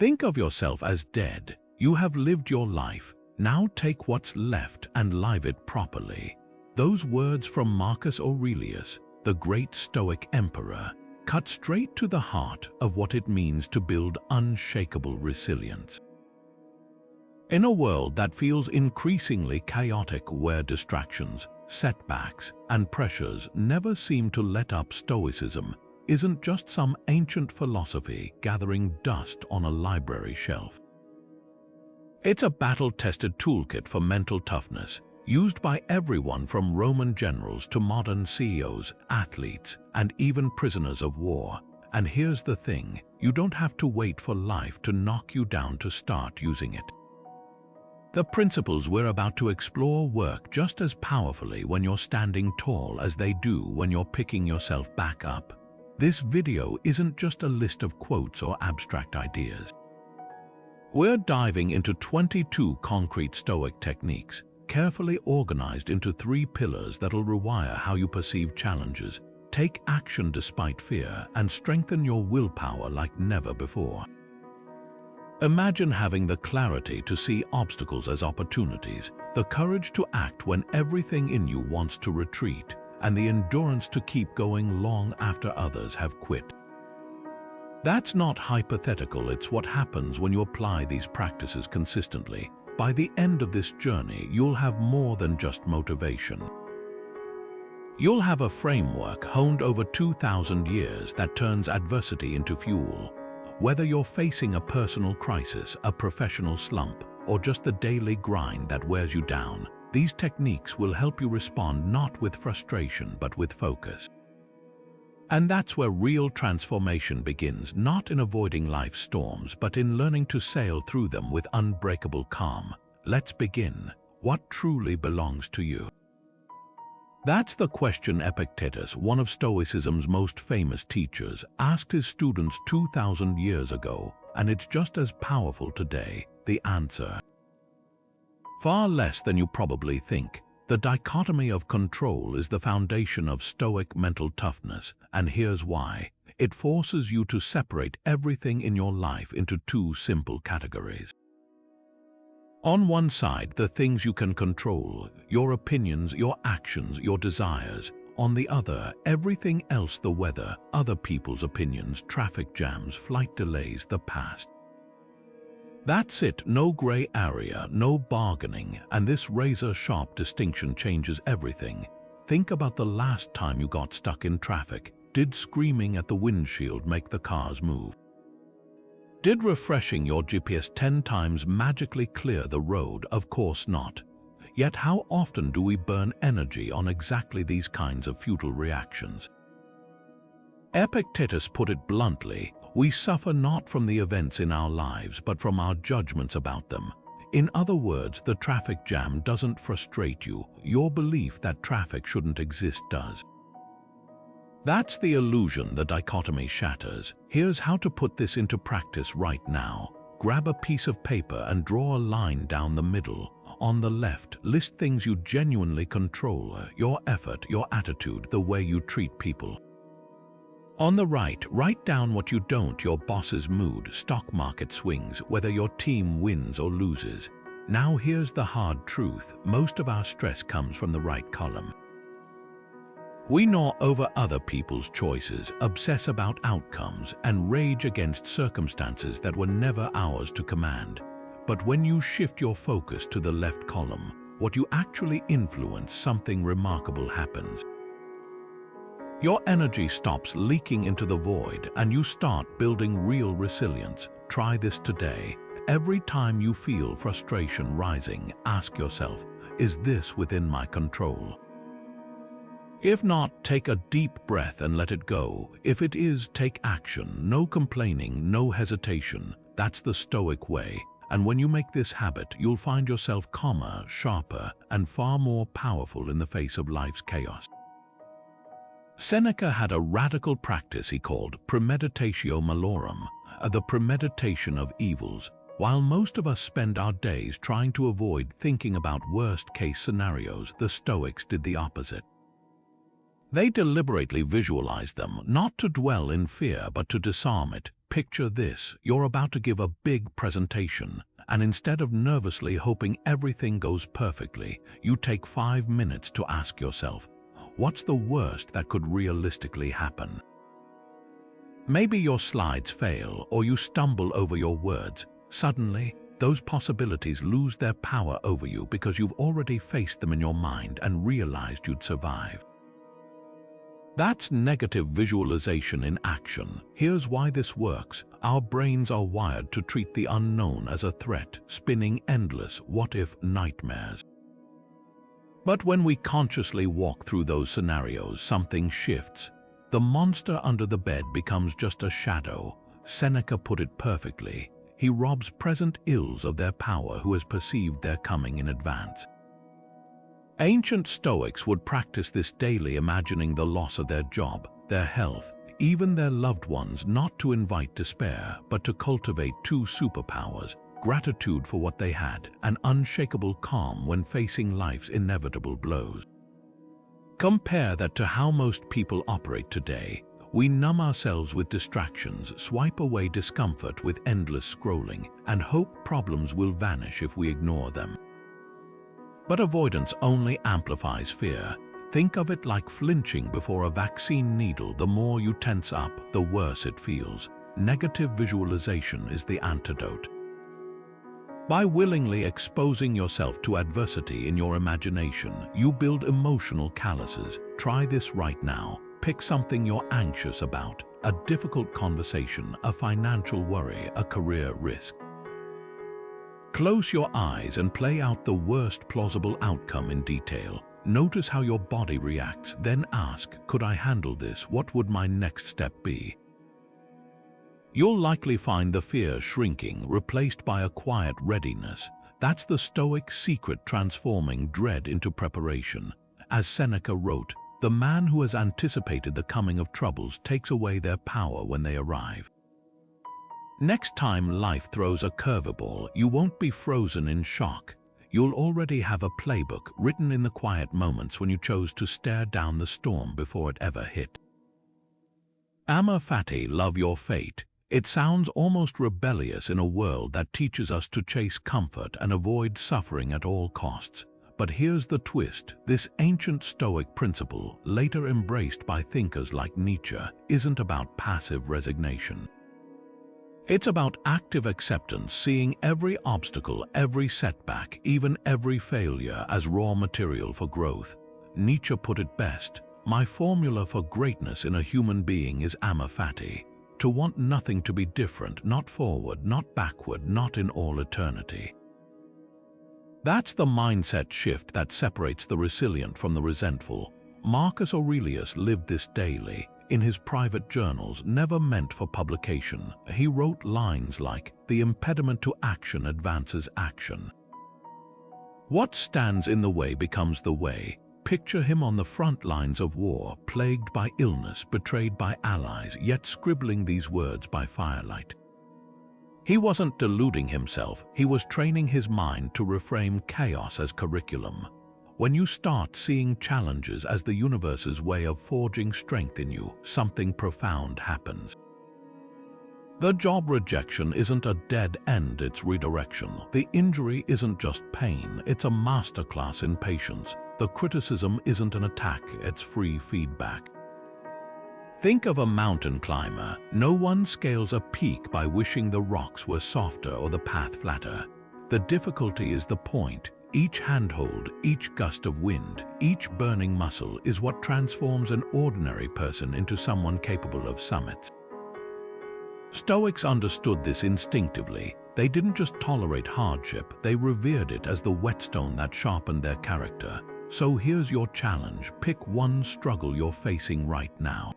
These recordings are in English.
Think of yourself as dead. You have lived your life. Now take what's left and live it properly. Those words from Marcus Aurelius, the great Stoic emperor, cut straight to the heart of what it means to build unshakable resilience. In a world that feels increasingly chaotic, where distractions, setbacks, and pressures never seem to let up, Stoicism isn't just some ancient philosophy gathering dust on a library shelf. It's a battle-tested toolkit for mental toughness, used by everyone from Roman generals to modern CEOs, athletes, and even prisoners of war. And here's the thing, you don't have to wait for life to knock you down to start using it. The principles we're about to explore work just as powerfully when you're standing tall as they do when you're picking yourself back up. This video isn't just a list of quotes or abstract ideas. We're diving into 22 concrete Stoic techniques, carefully organized into 3 pillars that'll rewire how you perceive challenges, take action despite fear, and strengthen your willpower like never before. Imagine having the clarity to see obstacles as opportunities, the courage to act when everything in you wants to retreat, and the endurance to keep going long after others have quit. That's not hypothetical, it's what happens when you apply these practices consistently. By the end of this journey, you'll have more than just motivation. You'll have a framework honed over 2,000 years that turns adversity into fuel. Whether you're facing a personal crisis, a professional slump, or just the daily grind that wears you down, these techniques will help you respond not with frustration but with focus. And that's where real transformation begins, not in avoiding life's storms, but in learning to sail through them with unbreakable calm. Let's begin. What truly belongs to you? That's the question Epictetus, one of Stoicism's most famous teachers, asked his students 2,000 years ago, and it's just as powerful today. The answer: far less than you probably think. The dichotomy of control is the foundation of Stoic mental toughness, and here's why. It forces you to separate everything in your life into 2 simple categories. On one side, the things you can control, your opinions, your actions, your desires. On the other, everything else: the weather, other people's opinions, traffic jams, flight delays, the past. That's it, no gray area, no bargaining, and this razor-sharp distinction changes everything. Think about the last time you got stuck in traffic. Did screaming at the windshield make the cars move? Did refreshing your GPS 10 times magically clear the road? Of course not. Yet how often do we burn energy on exactly these kinds of futile reactions? Epictetus put it bluntly: we suffer not from the events in our lives, but from our judgments about them. In other words, the traffic jam doesn't frustrate you. Your belief that traffic shouldn't exist does. That's the illusion the dichotomy shatters. Here's how to put this into practice right now. Grab a piece of paper and draw a line down the middle. On the left, list things you genuinely control: your effort, your attitude, the way you treat people. On the right, write down what you don't: your boss's mood, stock market swings, whether your team wins or loses. Now here's the hard truth: most of our stress comes from the right column. We gnaw over other people's choices, obsess about outcomes, and rage against circumstances that were never ours to command. But when you shift your focus to the left column, what you actually influence, something remarkable happens. Your energy stops leaking into the void, and you start building real resilience. Try this today. Every time you feel frustration rising, ask yourself, is this within my control? If not, take a deep breath and let it go. If it is, take action. No complaining, no hesitation. That's the Stoic way. And when you make this habit, you'll find yourself calmer, sharper, and far more powerful in the face of life's chaos. Seneca had a radical practice he called Premeditatio Malorum, the premeditation of evils. While most of us spend our days trying to avoid thinking about worst-case scenarios, the Stoics did the opposite. They deliberately visualized them, not to dwell in fear but to disarm it. Picture this: you're about to give a big presentation, and instead of nervously hoping everything goes perfectly, you take 5 minutes to ask yourself, what's the worst that could realistically happen? Maybe your slides fail or you stumble over your words. Suddenly, those possibilities lose their power over you because you've already faced them in your mind and realized you'd survive. That's negative visualization in action. Here's why this works. Our brains are wired to treat the unknown as a threat, spinning endless what-if nightmares. But when we consciously walk through those scenarios, something shifts. The monster under the bed becomes just a shadow. Seneca put it perfectly. He robs present ills of their power who has perceived their coming in advance. Ancient Stoics would practice this daily, imagining the loss of their job, their health, even their loved ones, not to invite despair, but to cultivate two superpowers: gratitude for what they had and unshakable calm when facing life's inevitable blows. Compare that to how most people operate today. We numb ourselves with distractions, swipe away discomfort with endless scrolling, and hope problems will vanish if we ignore them. But avoidance only amplifies fear. Think of it like flinching before a vaccine needle. The more you tense up, the worse it feels. Negative visualization is the antidote. By willingly exposing yourself to adversity in your imagination, you build emotional calluses. Try this right now. Pick something you're anxious about: a difficult conversation, a financial worry, a career risk. Close your eyes and play out the worst plausible outcome in detail. Notice how your body reacts, then ask, could I handle this? What would my next step be? You'll likely find the fear shrinking, replaced by a quiet readiness. That's the Stoic secret, transforming dread into preparation. As Seneca wrote, the man who has anticipated the coming of troubles takes away their power when they arrive. Next time life throws a curveball, you won't be frozen in shock. You'll already have a playbook written in the quiet moments when you chose to stare down the storm before it ever hit. Amor Fati, love your fate. It sounds almost rebellious in a world that teaches us to chase comfort and avoid suffering at all costs. But here's the twist: this ancient Stoic principle, later embraced by thinkers like Nietzsche, isn't about passive resignation. It's about active acceptance, seeing every obstacle, every setback, even every failure as raw material for growth. Nietzsche put it best: my formula for greatness in a human being is Amor Fati, to want nothing to be different, not forward, not backward, not in all eternity. That's the mindset shift that separates the resilient from the resentful. Marcus Aurelius lived this daily. In his private journals, never meant for publication, he wrote lines like, "The impediment to action advances action." What stands in the way becomes the way. Picture him on the front lines of war, plagued by illness, betrayed by allies, yet scribbling these words by firelight. He wasn't deluding himself, he was training his mind to reframe chaos as curriculum. When you start seeing challenges as the universe's way of forging strength in you, something profound happens. The job rejection isn't a dead end, it's redirection. The injury isn't just pain, it's a masterclass in patience. The criticism isn't an attack, it's free feedback. Think of a mountain climber. No one scales a peak by wishing the rocks were softer or the path flatter. The difficulty is the point. Each handhold, each gust of wind, each burning muscle is what transforms an ordinary person into someone capable of summits. Stoics understood this instinctively. They didn't just tolerate hardship, they revered it as the whetstone that sharpened their character. So here's your challenge: pick one struggle you're facing right now.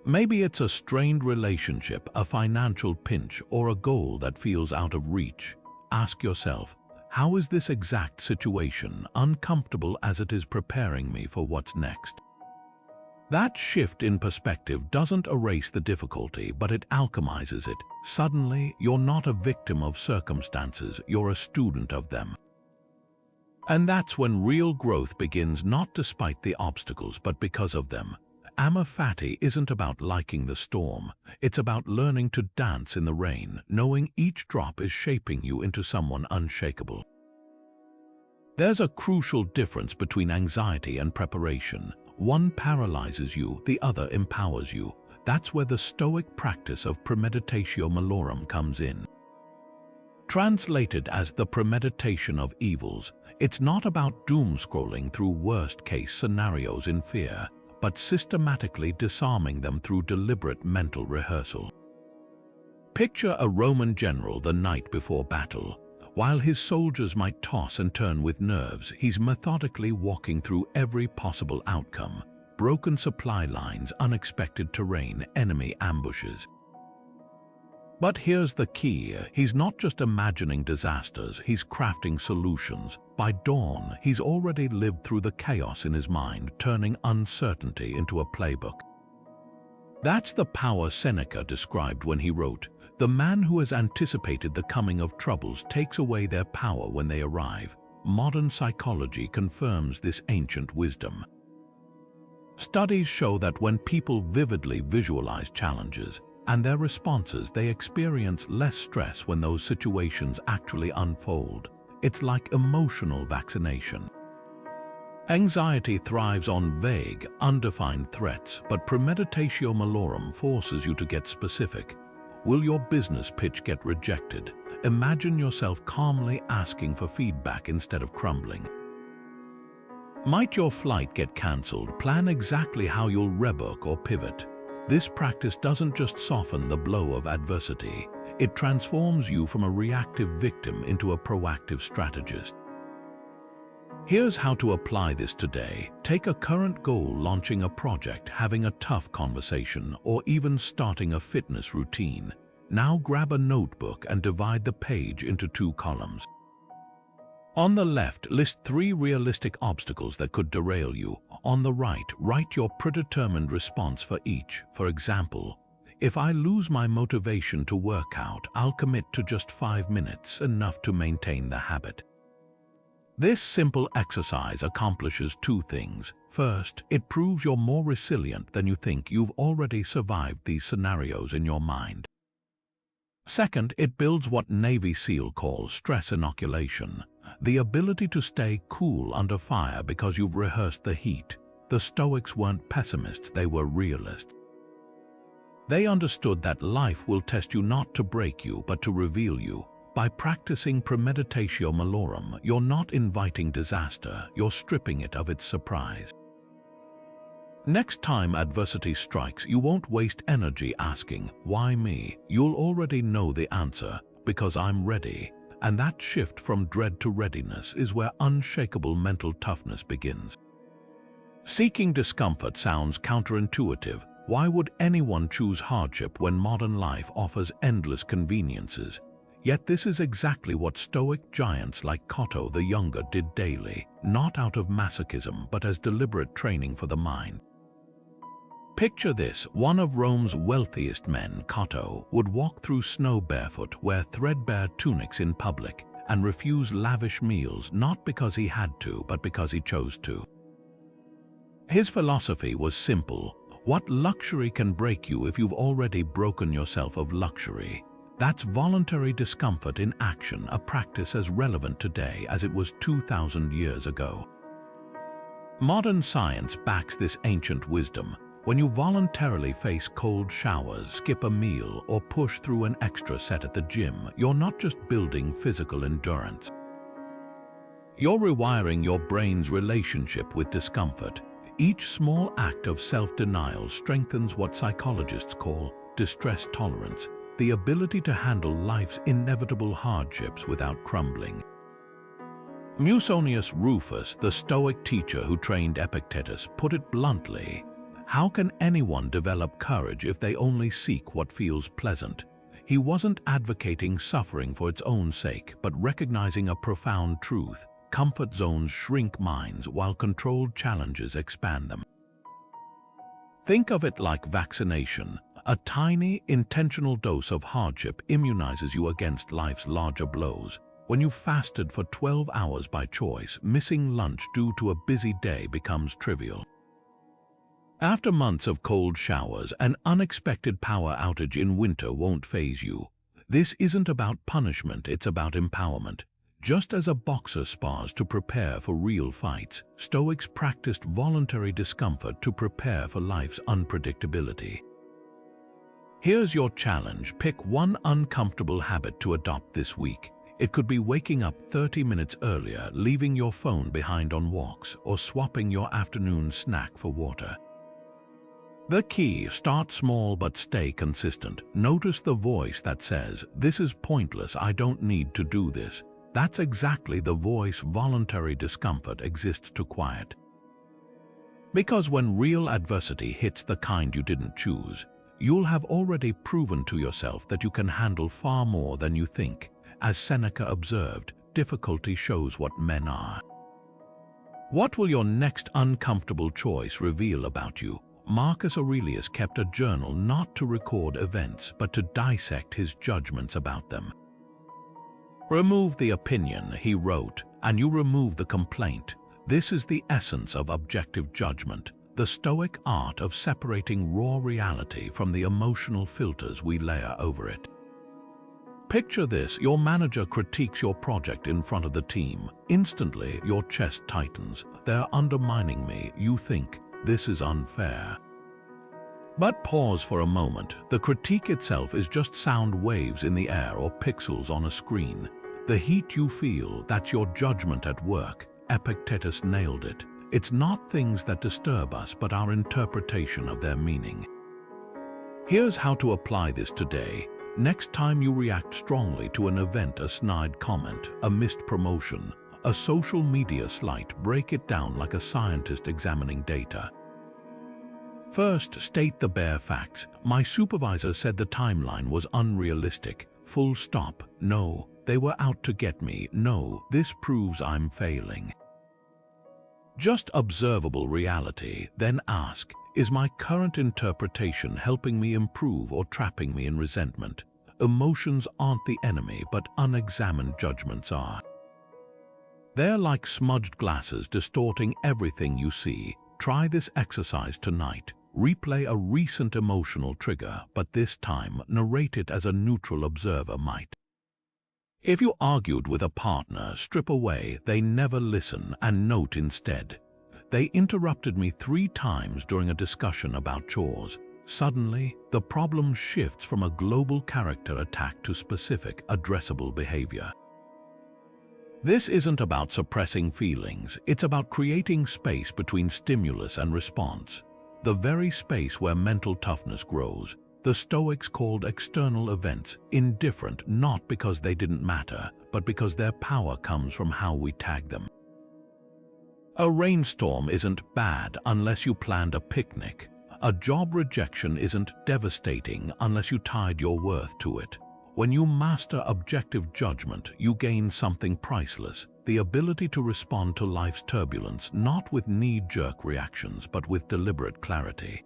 Maybe it's a strained relationship, a financial pinch, or a goal that feels out of reach. Ask yourself, how is this exact situation, uncomfortable as it is, preparing me for what's next? That shift in perspective doesn't erase the difficulty, but it alchemizes it. Suddenly, you're not a victim of circumstances, you're a student of them. And that's when real growth begins, not despite the obstacles, but because of them. Amor Fati isn't about liking the storm. It's about learning to dance in the rain, knowing each drop is shaping you into someone unshakable. There's a crucial difference between anxiety and preparation. One paralyzes you, the other empowers you. That's where the Stoic practice of Premeditatio Malorum comes in. Translated as the premeditation of evils, it's not about doom-scrolling through worst-case scenarios in fear, but systematically disarming them through deliberate mental rehearsal. Picture a Roman general the night before battle. While his soldiers might toss and turn with nerves, he's methodically walking through every possible outcome: broken supply lines, unexpected terrain, enemy ambushes. But here's the key: he's not just imagining disasters, he's crafting solutions. By dawn, he's already lived through the chaos in his mind, turning uncertainty into a playbook. That's the power Seneca described when he wrote, "The man who has anticipated the coming of troubles takes away their power when they arrive." Modern psychology confirms this ancient wisdom. Studies show that when people vividly visualize challenges and their responses, they experience less stress when those situations actually unfold. It's like emotional vaccination. Anxiety thrives on vague, undefined threats, but Premeditatio Malorum forces you to get specific. Will your business pitch get rejected? Imagine yourself calmly asking for feedback instead of crumbling. Might your flight get cancelled? Plan exactly how you'll rebook or pivot. This practice doesn't just soften the blow of adversity, it transforms you from a reactive victim into a proactive strategist. Here's how to apply this today. Take a current goal: launching a project, having a tough conversation, or even starting a fitness routine. Now grab a notebook and divide the page into 2 columns. On the left, list 3 realistic obstacles that could derail you. On the right, write your predetermined response for each. For example, if I lose my motivation to work out, I'll commit to just 5 minutes, enough to maintain the habit. This simple exercise accomplishes 2 things. First, it proves you're more resilient than you think. You've already survived these scenarios in your mind. Second, it builds what Navy SEAL calls stress inoculation, the ability to stay cool under fire because you've rehearsed the heat. The Stoics weren't pessimists, they were realists. They understood that life will test you not to break you, but to reveal you. By practicing Premeditatio Malorum, you're not inviting disaster, you're stripping it of its surprise. Next time adversity strikes, you won't waste energy asking, "Why me?" You'll already know the answer: "Because I'm ready." And that shift from dread to readiness is where unshakable mental toughness begins. Seeking discomfort sounds counterintuitive. Why would anyone choose hardship when modern life offers endless conveniences? Yet this is exactly what Stoic giants like Cato the Younger did daily, not out of masochism but as deliberate training for the mind. Picture this: one of Rome's wealthiest men, Cato, would walk through snow barefoot, wear threadbare tunics in public, and refuse lavish meals, not because he had to, but because he chose to. His philosophy was simple: what luxury can break you if you've already broken yourself of luxury? That's voluntary discomfort in action, a practice as relevant today as it was 2,000 years ago. Modern science backs this ancient wisdom. When you voluntarily face cold showers, skip a meal, or push through an extra set at the gym, you're not just building physical endurance. You're rewiring your brain's relationship with discomfort. Each small act of self-denial strengthens what psychologists call distress tolerance, the ability to handle life's inevitable hardships without crumbling. Musonius Rufus, the Stoic teacher who trained Epictetus, put it bluntly: how can anyone develop courage if they only seek what feels pleasant? He wasn't advocating suffering for its own sake, but recognizing a profound truth: comfort zones shrink minds while controlled challenges expand them. Think of it like vaccination. A tiny, intentional dose of hardship immunizes you against life's larger blows. When you've fasted for 12 hours by choice, missing lunch due to a busy day becomes trivial. After months of cold showers, an unexpected power outage in winter won't faze you. This isn't about punishment, it's about empowerment. Just as a boxer spars to prepare for real fights, Stoics practiced voluntary discomfort to prepare for life's unpredictability. Here's your challenge. Pick one uncomfortable habit to adopt this week. It could be waking up 30 minutes earlier, leaving your phone behind on walks, or swapping your afternoon snack for water. The key: start small but stay consistent. Notice the voice that says, "This is pointless, I don't need to do this." That's exactly the voice voluntary discomfort exists to quiet. Because when real adversity hits, the kind you didn't choose, you'll have already proven to yourself that you can handle far more than you think. As Seneca observed, difficulty shows what men are. What will your next uncomfortable choice reveal about you? Marcus Aurelius kept a journal not to record events, but to dissect his judgments about them. "Remove the opinion," he wrote, "and you remove the complaint. This is the essence of objective judgment, the Stoic art of separating raw reality from the emotional filters we layer over it." Picture this: your manager critiques your project in front of the team. Instantly, your chest tightens. "They're undermining me," you think. "This is unfair." But pause for a moment. The critique itself is just sound waves in the air or pixels on a screen. The heat you feel, that's your judgment at work. Epictetus nailed it. It's not things that disturb us, but our interpretation of their meaning. Here's how to apply this today. Next time you react strongly to an event, a snide comment, a missed promotion, a social media slight, break it down like a scientist examining data. First, state the bare facts. "My supervisor said the timeline was unrealistic." Full stop. No, they were out to get me. No, this proves I'm failing. Just observable reality. Then ask, is my current interpretation helping me improve or trapping me in resentment? Emotions aren't the enemy, but unexamined judgments are. They're like smudged glasses distorting everything you see. Try this exercise tonight. Replay a recent emotional trigger, but this time narrate it as a neutral observer might. If you argued with a partner, strip away "they never listen" and note instead, "They interrupted me 3 times during a discussion about chores." Suddenly, the problem shifts from a global character attack to specific, addressable behavior. This isn't about suppressing feelings, it's about creating space between stimulus and response. The very space where mental toughness grows. The Stoics called external events indifferent, not because they didn't matter, but because their power comes from how we tag them. A rainstorm isn't bad unless you planned a picnic. A job rejection isn't devastating unless you tied your worth to it. When you master objective judgment, you gain something priceless: the ability to respond to life's turbulence not with knee-jerk reactions, but with deliberate clarity.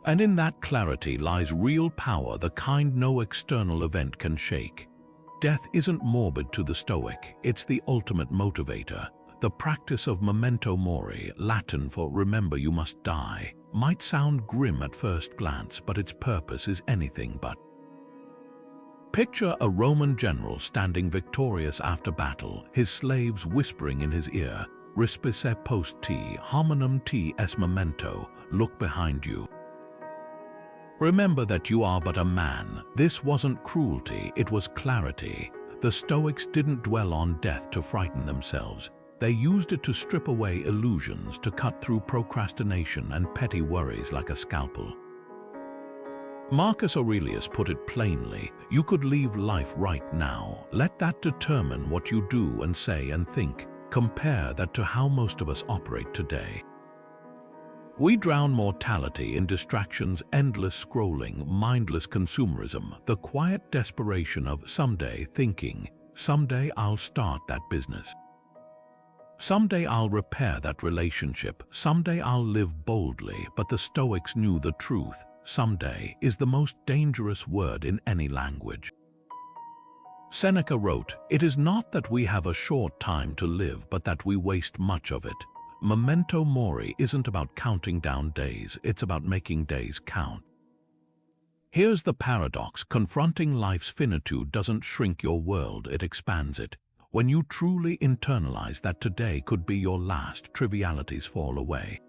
And in that clarity lies real power, the kind no external event can shake. Death isn't morbid to the Stoic, it's the ultimate motivator. The practice of Memento Mori, Latin for "remember you must die," might sound grim at first glance, but its purpose is anything but. Picture a Roman general standing victorious after battle, his slaves whispering in his ear, "Respice post te, hominum te es memento," look behind you. Remember that you are but a man. This wasn't cruelty, it was clarity. The Stoics didn't dwell on death to frighten themselves. They used it to strip away illusions, to cut through procrastination and petty worries like a scalpel. Marcus Aurelius put it plainly: you could leave life right now. Let that determine what you do and say and think. Compare that to how most of us operate today. We drown mortality in distractions, endless scrolling, mindless consumerism, the quiet desperation of someday thinking, someday I'll start that business. Someday I'll repair that relationship, someday I'll live boldly. But the Stoics knew the truth. Someday is the most dangerous word in any language. Seneca wrote, "It is not that we have a short time to live, but that we waste much of it." Memento Mori isn't about counting down days, it's about making days count. Here's the paradox: confronting life's finitude doesn't shrink your world, it expands it. When you truly internalize that today could be your last, trivialities fall away.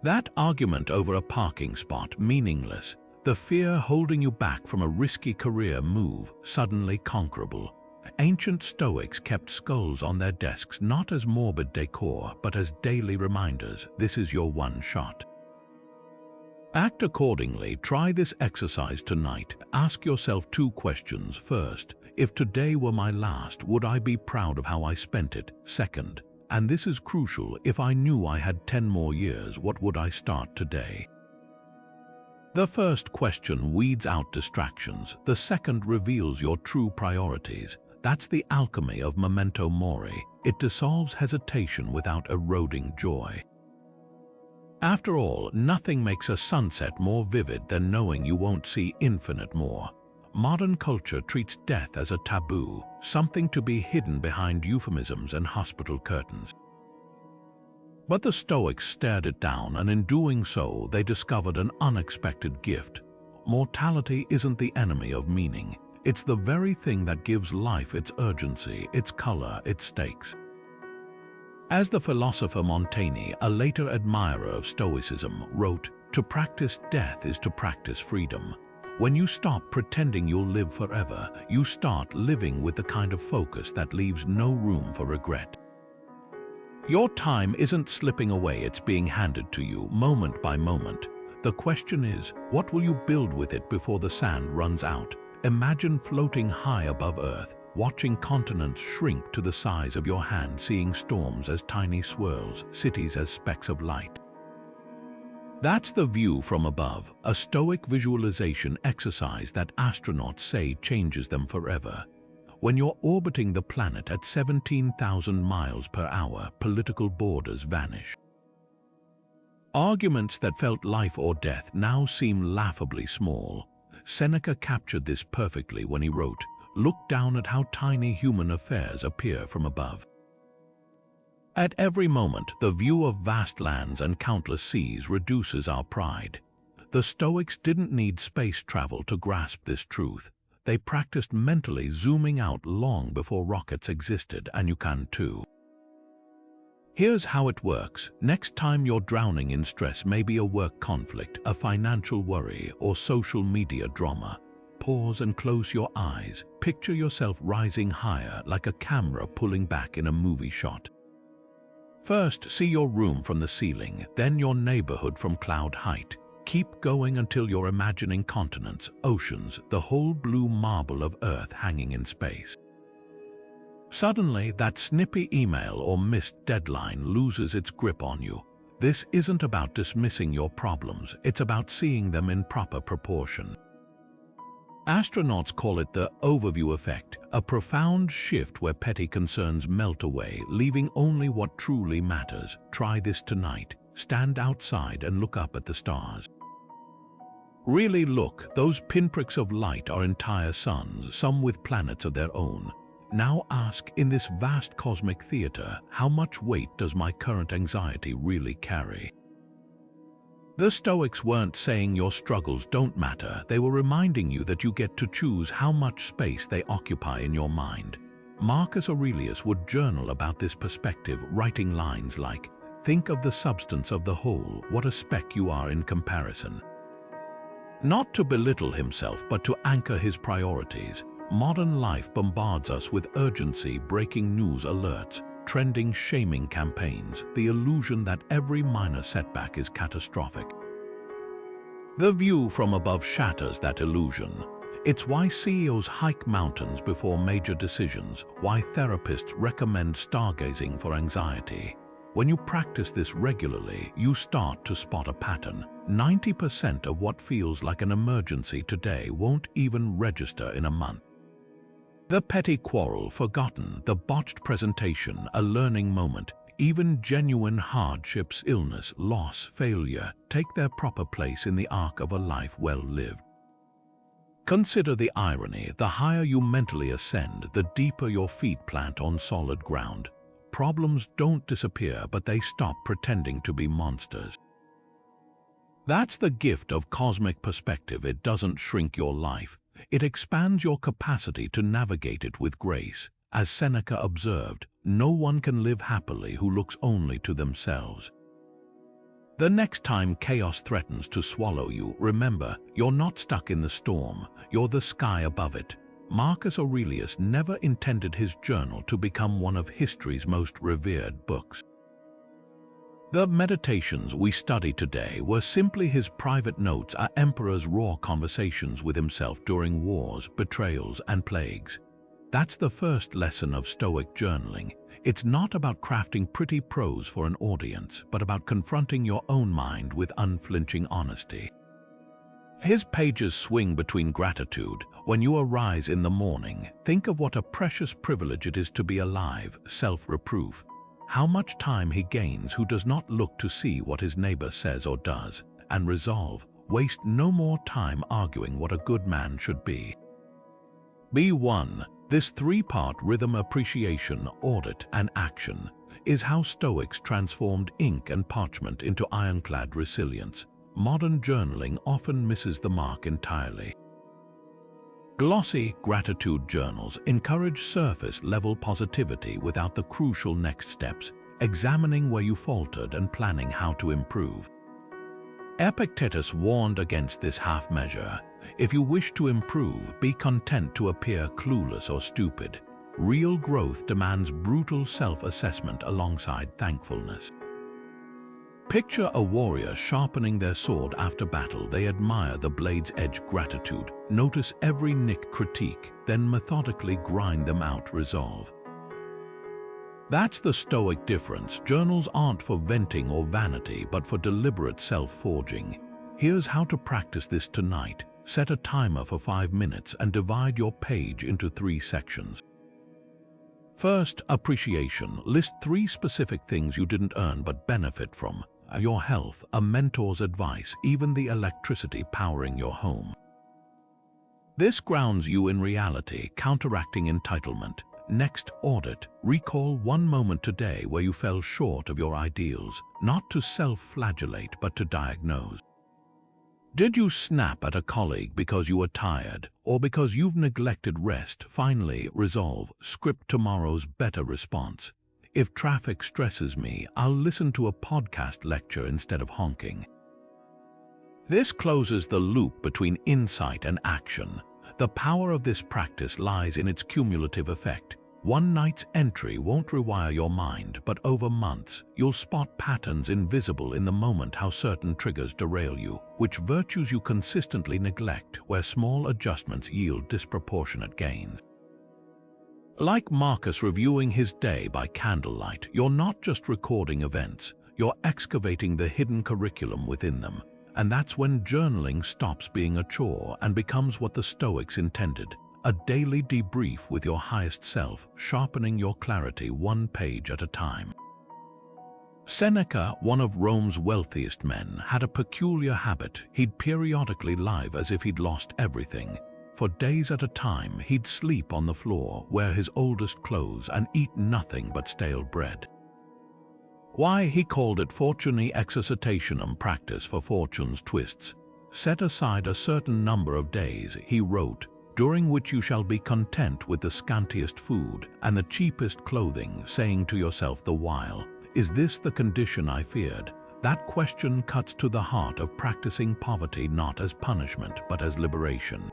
That argument over a parking spot, meaningless. The fear holding you back from a risky career move, suddenly conquerable. Ancient Stoics kept skulls on their desks not as morbid decor, but as daily reminders: this is your one shot. Act accordingly. Try this exercise tonight. Ask yourself 2 questions. First, if today were my last, would I be proud of how I spent it? Second, and this is crucial, if I knew I had 10 more years, what would I start today? The first question weeds out distractions. The second reveals your true priorities. That's the alchemy of Memento Mori. It dissolves hesitation without eroding joy. After all, nothing makes a sunset more vivid than knowing you won't see infinite more. Modern culture treats death as a taboo, something to be hidden behind euphemisms and hospital curtains. But the Stoics stared it down, and in doing so, they discovered an unexpected gift. Mortality isn't the enemy of meaning. It's the very thing that gives life its urgency, its color, its stakes. As the philosopher Montaigne, a later admirer of Stoicism, wrote, "To practice death is to practice freedom." When you stop pretending you'll live forever, you start living with the kind of focus that leaves no room for regret. Your time isn't slipping away, it's being handed to you, moment by moment. The question is, what will you build with it before the sand runs out? Imagine floating high above Earth, watching continents shrink to the size of your hand, seeing storms as tiny swirls, cities as specks of light. That's the view from above, a Stoic visualization exercise that astronauts say changes them forever. When you're orbiting the planet at 17,000 miles per hour, political borders vanish. Arguments that felt life or death now seem laughably small. Seneca captured this perfectly when he wrote, "Look down at how tiny human affairs appear from above." At every moment, the view of vast lands and countless seas reduces our pride. The Stoics didn't need space travel to grasp this truth. They practiced mentally zooming out long before rockets existed, and you can too. Here's how it works. Next time you're drowning in stress, maybe a work conflict, a financial worry, or social media drama, pause and close your eyes. Picture yourself rising higher, like a camera pulling back in a movie shot. First, see your room from the ceiling, then your neighborhood from cloud height. Keep going until you're imagining continents, oceans, the whole blue marble of Earth hanging in space. Suddenly, that snippy email or missed deadline loses its grip on you. This isn't about dismissing your problems, it's about seeing them in proper proportion. Astronauts call it the overview effect, a profound shift where petty concerns melt away, leaving only what truly matters. Try this tonight. Stand outside and look up at the stars. Really look, those pinpricks of light are entire suns, some with planets of their own. Now ask, in this vast cosmic theater, how much weight does my current anxiety really carry? The Stoics weren't saying your struggles don't matter, they were reminding you that you get to choose how much space they occupy in your mind. Marcus Aurelius would journal about this perspective, writing lines like, "Think of the substance of the whole, what a speck you are in comparison." Not to belittle himself, but to anchor his priorities. Modern life bombards us with urgency, breaking news alerts, trending shaming campaigns, the illusion that every minor setback is catastrophic. The view from above shatters that illusion. It's why CEOs hike mountains before major decisions, why therapists recommend stargazing for anxiety. When you practice this regularly, you start to spot a pattern. 90% of what feels like an emergency today won't even register in a month. The petty quarrel forgotten, the botched presentation a learning moment, even genuine hardships, illness, loss, failure, take their proper place in the arc of a life well lived. Consider the irony: the higher you mentally ascend, the deeper your feet plant on solid ground. Problems don't disappear, but they stop pretending to be monsters. That's the gift of cosmic perspective. It doesn't shrink your life. It expands your capacity to navigate it with grace. As Seneca observed, no one can live happily who looks only to themselves. The next time chaos threatens to swallow you, remember, you're not stuck in the storm, you're the sky above it. Marcus Aurelius never intended his journal to become one of history's most revered books. The meditations we study today were simply his private notes, our emperor's raw conversations with himself during wars, betrayals, and plagues. That's the first lesson of Stoic journaling. It's not about crafting pretty prose for an audience, but about confronting your own mind with unflinching honesty. His pages swing between gratitude. When you arise in the morning, think of what a precious privilege it is to be alive, self-reproof. How much time he gains who does not look to see what his neighbor says or does, and resolve, waste no more time arguing what a good man should be. B1. This three-part rhythm: appreciation, audit, and action, is how Stoics transformed ink and parchment into ironclad resilience. Modern journaling often misses the mark entirely. Glossy gratitude journals encourage surface-level positivity without the crucial next steps, examining where you faltered and planning how to improve. Epictetus warned against this half measure. If you wish to improve, be content to appear clueless or stupid. Real growth demands brutal self-assessment alongside thankfulness. Picture a warrior sharpening their sword after battle. They admire the blade's edge. Gratitude. Notice every nick, critique, then methodically grind them out. Resolve. That's the Stoic difference. Journals aren't for venting or vanity, but for deliberate self-forging. Here's how to practice this tonight. Set a timer for 5 minutes and divide your page into 3 sections. First, appreciation. List 3 specific things you didn't earn but benefit from. Your health, a mentor's advice, even the electricity powering your home. This grounds you in reality, counteracting entitlement. Next, audit. Recall one moment today where you fell short of your ideals, not to self-flagellate but to diagnose. Did you snap at a colleague because you were tired, or because you've neglected rest? Finally, resolve. Script tomorrow's better response. If traffic stresses me, I'll listen to a podcast lecture instead of honking. This closes the loop between insight and action. The power of this practice lies in its cumulative effect. One night's entry won't rewire your mind, but over months, you'll spot patterns invisible in the moment, how certain triggers derail you, which virtues you consistently neglect, where small adjustments yield disproportionate gains. Like Marcus reviewing his day by candlelight, you're not just recording events, you're excavating the hidden curriculum within them. And that's when journaling stops being a chore and becomes what the Stoics intended, a daily debrief with your highest self, sharpening your clarity 1 page at a time. Seneca, one of Rome's wealthiest men, had a peculiar habit. He'd periodically lie as if he'd lost everything. For days at a time, he'd sleep on the floor, wear his oldest clothes, and eat nothing but stale bread. Why? He called it Fortuny exercitationum, practice for fortune's twists. Set aside a certain number of days, he wrote, during which you shall be content with the scantiest food and the cheapest clothing, saying to yourself the while, is this the condition I feared? That question cuts to the heart of practicing poverty, not as punishment but as liberation.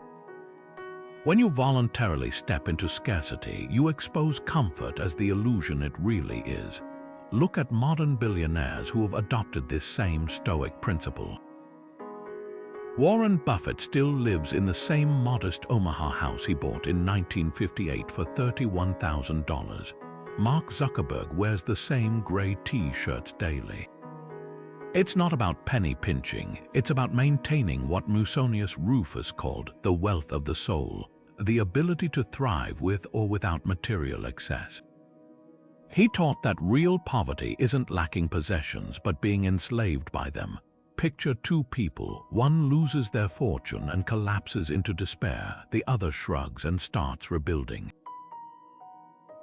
When you voluntarily step into scarcity, you expose comfort as the illusion it really is. Look at modern billionaires who have adopted this same Stoic principle. Warren Buffett still lives in the same modest Omaha house he bought in 1958 for $31,000. Mark Zuckerberg wears the same gray t-shirts daily. It's not about penny pinching, it's about maintaining what Musonius Rufus called the wealth of the soul, the ability to thrive with or without material excess. He taught that real poverty isn't lacking possessions but being enslaved by them. Picture 2 people, one loses their fortune and collapses into despair, the other shrugs and starts rebuilding.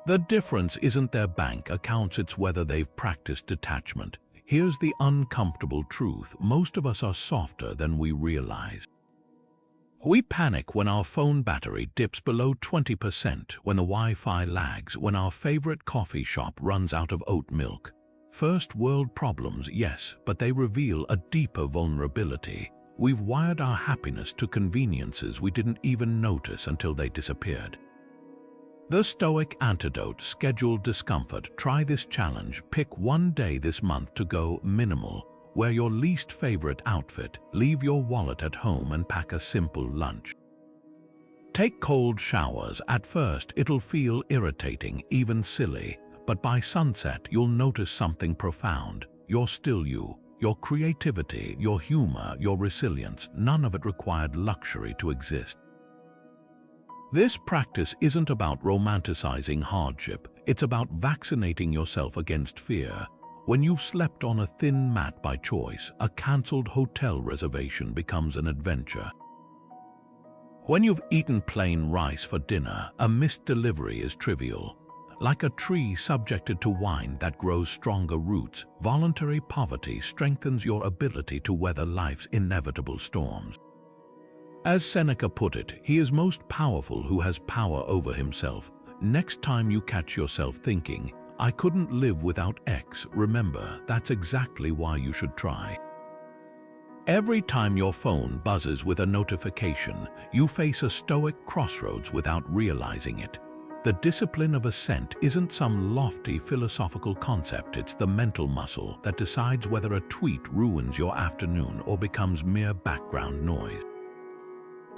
The difference isn't their bank accounts, it's whether they've practiced detachment. Here's the uncomfortable truth: most of us are softer than we realize. We panic when our phone battery dips below 20%, when the Wi-Fi lags, when our favorite coffee shop runs out of oat milk. First world problems, yes, but they reveal a deeper vulnerability. We've wired our happiness to conveniences we didn't even notice until they disappeared. The Stoic antidote: scheduled discomfort. Try this challenge. Pick one day this month to go minimal. Wear your least favorite outfit, leave your wallet at home, and pack a simple lunch. Take cold showers. At first, it'll feel irritating, even silly, but by sunset, you'll notice something profound. You're still you. Your creativity, your humor, your resilience, none of it required luxury to exist. This practice isn't about romanticizing hardship, it's about vaccinating yourself against fear. When you've slept on a thin mat by choice, a cancelled hotel reservation becomes an adventure. When you've eaten plain rice for dinner, a missed delivery is trivial. Like a tree subjected to wind that grows stronger roots, voluntary poverty strengthens your ability to weather life's inevitable storms. As Seneca put it, he is most powerful who has power over himself. Next time you catch yourself thinking, "I couldn't live without X," remember, that's exactly why you should try. Every time your phone buzzes with a notification, you face a Stoic crossroads without realizing it. The discipline of assent isn't some lofty philosophical concept, it's the mental muscle that decides whether a tweet ruins your afternoon or becomes mere background noise.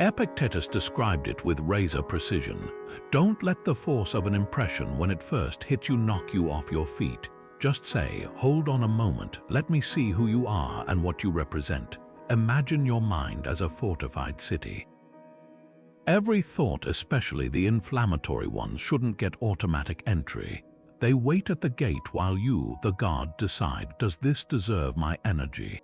Epictetus described it with razor precision. Don't let the force of an impression when it first hits you knock you off your feet. Just say, "Hold on a moment, let me see who you are and what you represent." Imagine your mind as a fortified city. Every thought, especially the inflammatory ones, shouldn't get automatic entry. They wait at the gate while you, the guard, decide, does this deserve my energy?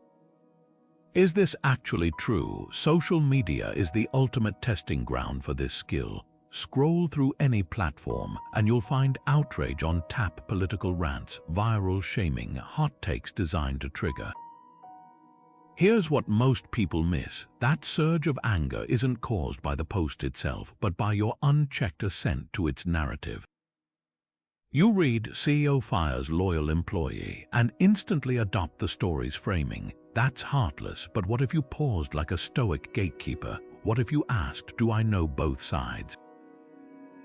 Is this actually true? Social media is the ultimate testing ground for this skill. Scroll through any platform and you'll find outrage on tap, political rants, viral shaming, hot takes designed to trigger. Here's what most people miss. That surge of anger isn't caused by the post itself, but by your unchecked assent to its narrative. You read "CEO fires loyal employee" and instantly adopt the story's framing. That's heartless, but what if you paused like a Stoic gatekeeper? What if you asked, "Do I know both sides?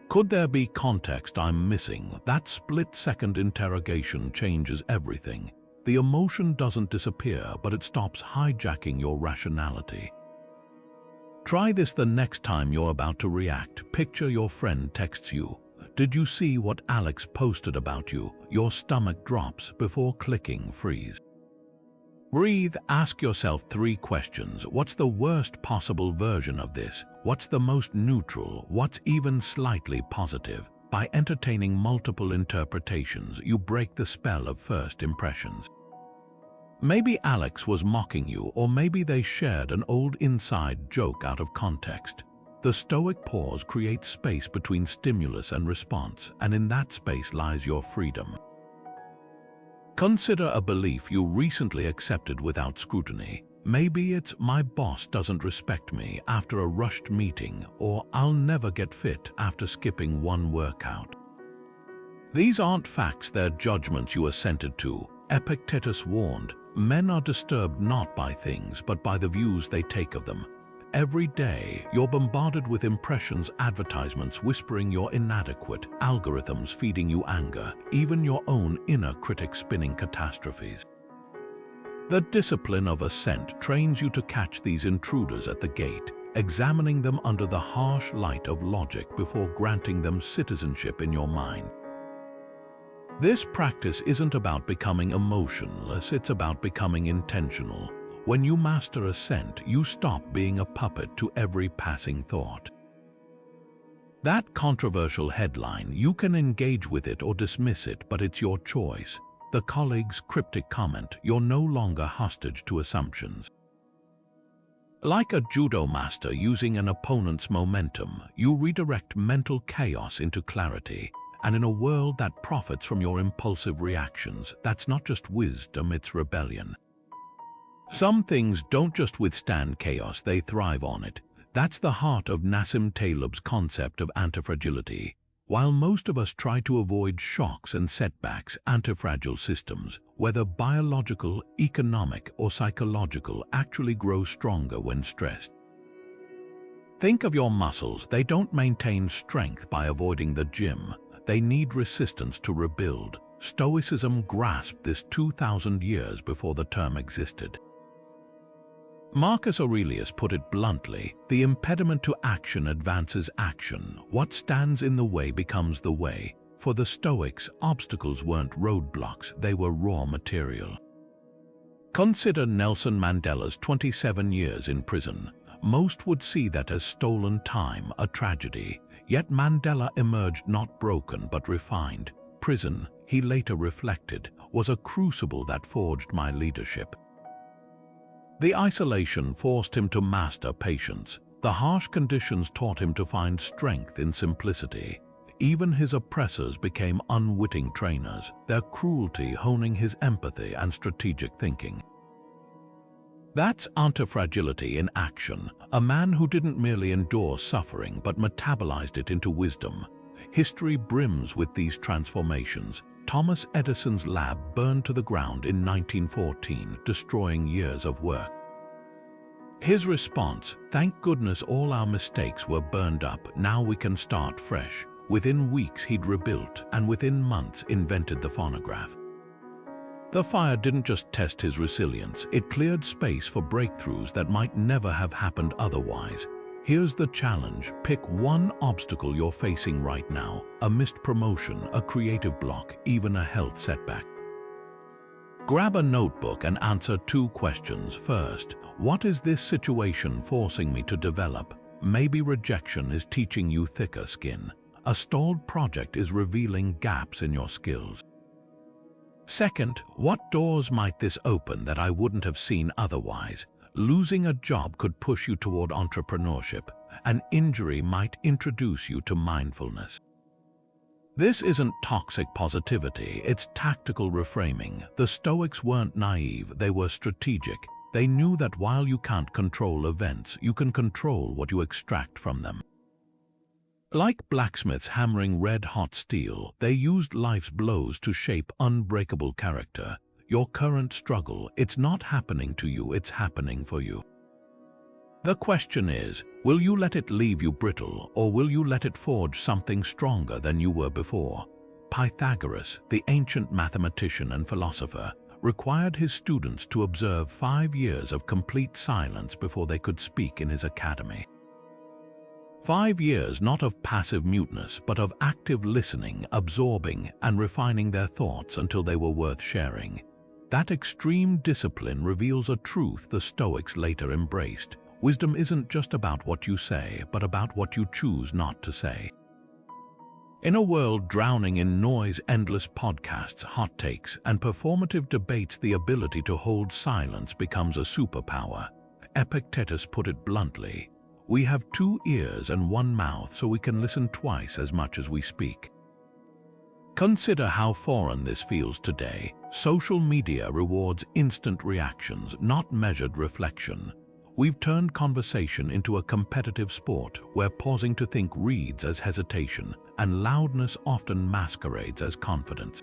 Could there be context I'm missing?" That split-second interrogation changes everything. The emotion doesn't disappear, but it stops hijacking your rationality. Try this the next time you're about to react. Picture your friend texts you, "Did you see what Alex posted about you?" Your stomach drops before clicking freeze. Breathe, ask yourself 3 questions. What's the worst possible version of this? What's the most neutral? What's even slightly positive? By entertaining multiple interpretations, you break the spell of first impressions. Maybe Alex was mocking you, or maybe they shared an old inside joke out of context. The Stoic pause creates space between stimulus and response, and in that space lies your freedom. Consider a belief you recently accepted without scrutiny. Maybe it's, "My boss doesn't respect me," after a rushed meeting, or "I'll never get fit" after skipping one workout. These aren't facts, they're judgments you assented to. Epictetus warned, "Men are disturbed not by things, but by the views they take of them." Every day, you're bombarded with impressions, advertisements whispering you're inadequate, algorithms feeding you anger, even your own inner critic spinning catastrophes. The discipline of assent trains you to catch these intruders at the gate, examining them under the harsh light of logic before granting them citizenship in your mind. This practice isn't about becoming emotionless, it's about becoming intentional. When you master assent, you stop being a puppet to every passing thought. That controversial headline, you can engage with it or dismiss it, but it's your choice. The colleague's cryptic comment, you're no longer hostage to assumptions. Like a judo master using an opponent's momentum, you redirect mental chaos into clarity. And in a world that profits from your impulsive reactions, that's not just wisdom, it's rebellion. Some things don't just withstand chaos, they thrive on it. That's the heart of Nassim Taleb's concept of antifragility. While most of us try to avoid shocks and setbacks, antifragile systems, whether biological, economic, or psychological, actually grow stronger when stressed. Think of your muscles. They don't maintain strength by avoiding the gym. They need resistance to rebuild. Stoicism grasped this 2,000 years before the term existed. Marcus Aurelius put it bluntly, the impediment to action advances action. What stands in the way becomes the way. For the Stoics, obstacles weren't roadblocks, they were raw material. Consider Nelson Mandela's 27 years in prison. Most would see that as stolen time, a tragedy. Yet Mandela emerged not broken but refined. Prison, he later reflected, was a crucible that forged my leadership. The isolation forced him to master patience. The harsh conditions taught him to find strength in simplicity. Even his oppressors became unwitting trainers, their cruelty honing his empathy and strategic thinking. That's antifragility in action, a man who didn't merely endure suffering but metabolized it into wisdom. History brims with these transformations. Thomas Edison's lab burned to the ground in 1914, destroying years of work. His response, "Thank goodness all our mistakes were burned up, now we can start fresh." Within weeks he'd rebuilt, and within months invented the phonograph. The fire didn't just test his resilience, it cleared space for breakthroughs that might never have happened otherwise. Here's the challenge. Pick one obstacle you're facing right now, a missed promotion, a creative block, even a health setback. Grab a notebook and answer 2 questions. First, what is this situation forcing me to develop? Maybe rejection is teaching you thicker skin. A stalled project is revealing gaps in your skills. Second, what doors might this open that I wouldn't have seen otherwise? Losing a job could push you toward entrepreneurship. An injury might introduce you to mindfulness. This isn't toxic positivity, it's tactical reframing. The Stoics weren't naive, they were strategic. They knew that while you can't control events, you can control what you extract from them. Like blacksmiths hammering red-hot steel, they used life's blows to shape unbreakable character. Your current struggle, it's not happening to you, it's happening for you. The question is, will you let it leave you brittle, or will you let it forge something stronger than you were before? Pythagoras, the ancient mathematician and philosopher, required his students to observe 5 years of complete silence before they could speak in his academy. 5 years not of passive muteness, but of active listening, absorbing, and refining their thoughts until they were worth sharing. That extreme discipline reveals a truth the Stoics later embraced. Wisdom isn't just about what you say, but about what you choose not to say. In a world drowning in noise, endless podcasts, hot takes, and performative debates, the ability to hold silence becomes a superpower. Epictetus put it bluntly, "We have 2 ears and 1 mouth, so we can listen twice as much as we speak." Consider how foreign this feels today. Social media rewards instant reactions, not measured reflection. We've turned conversation into a competitive sport where pausing to think reads as hesitation and loudness often masquerades as confidence.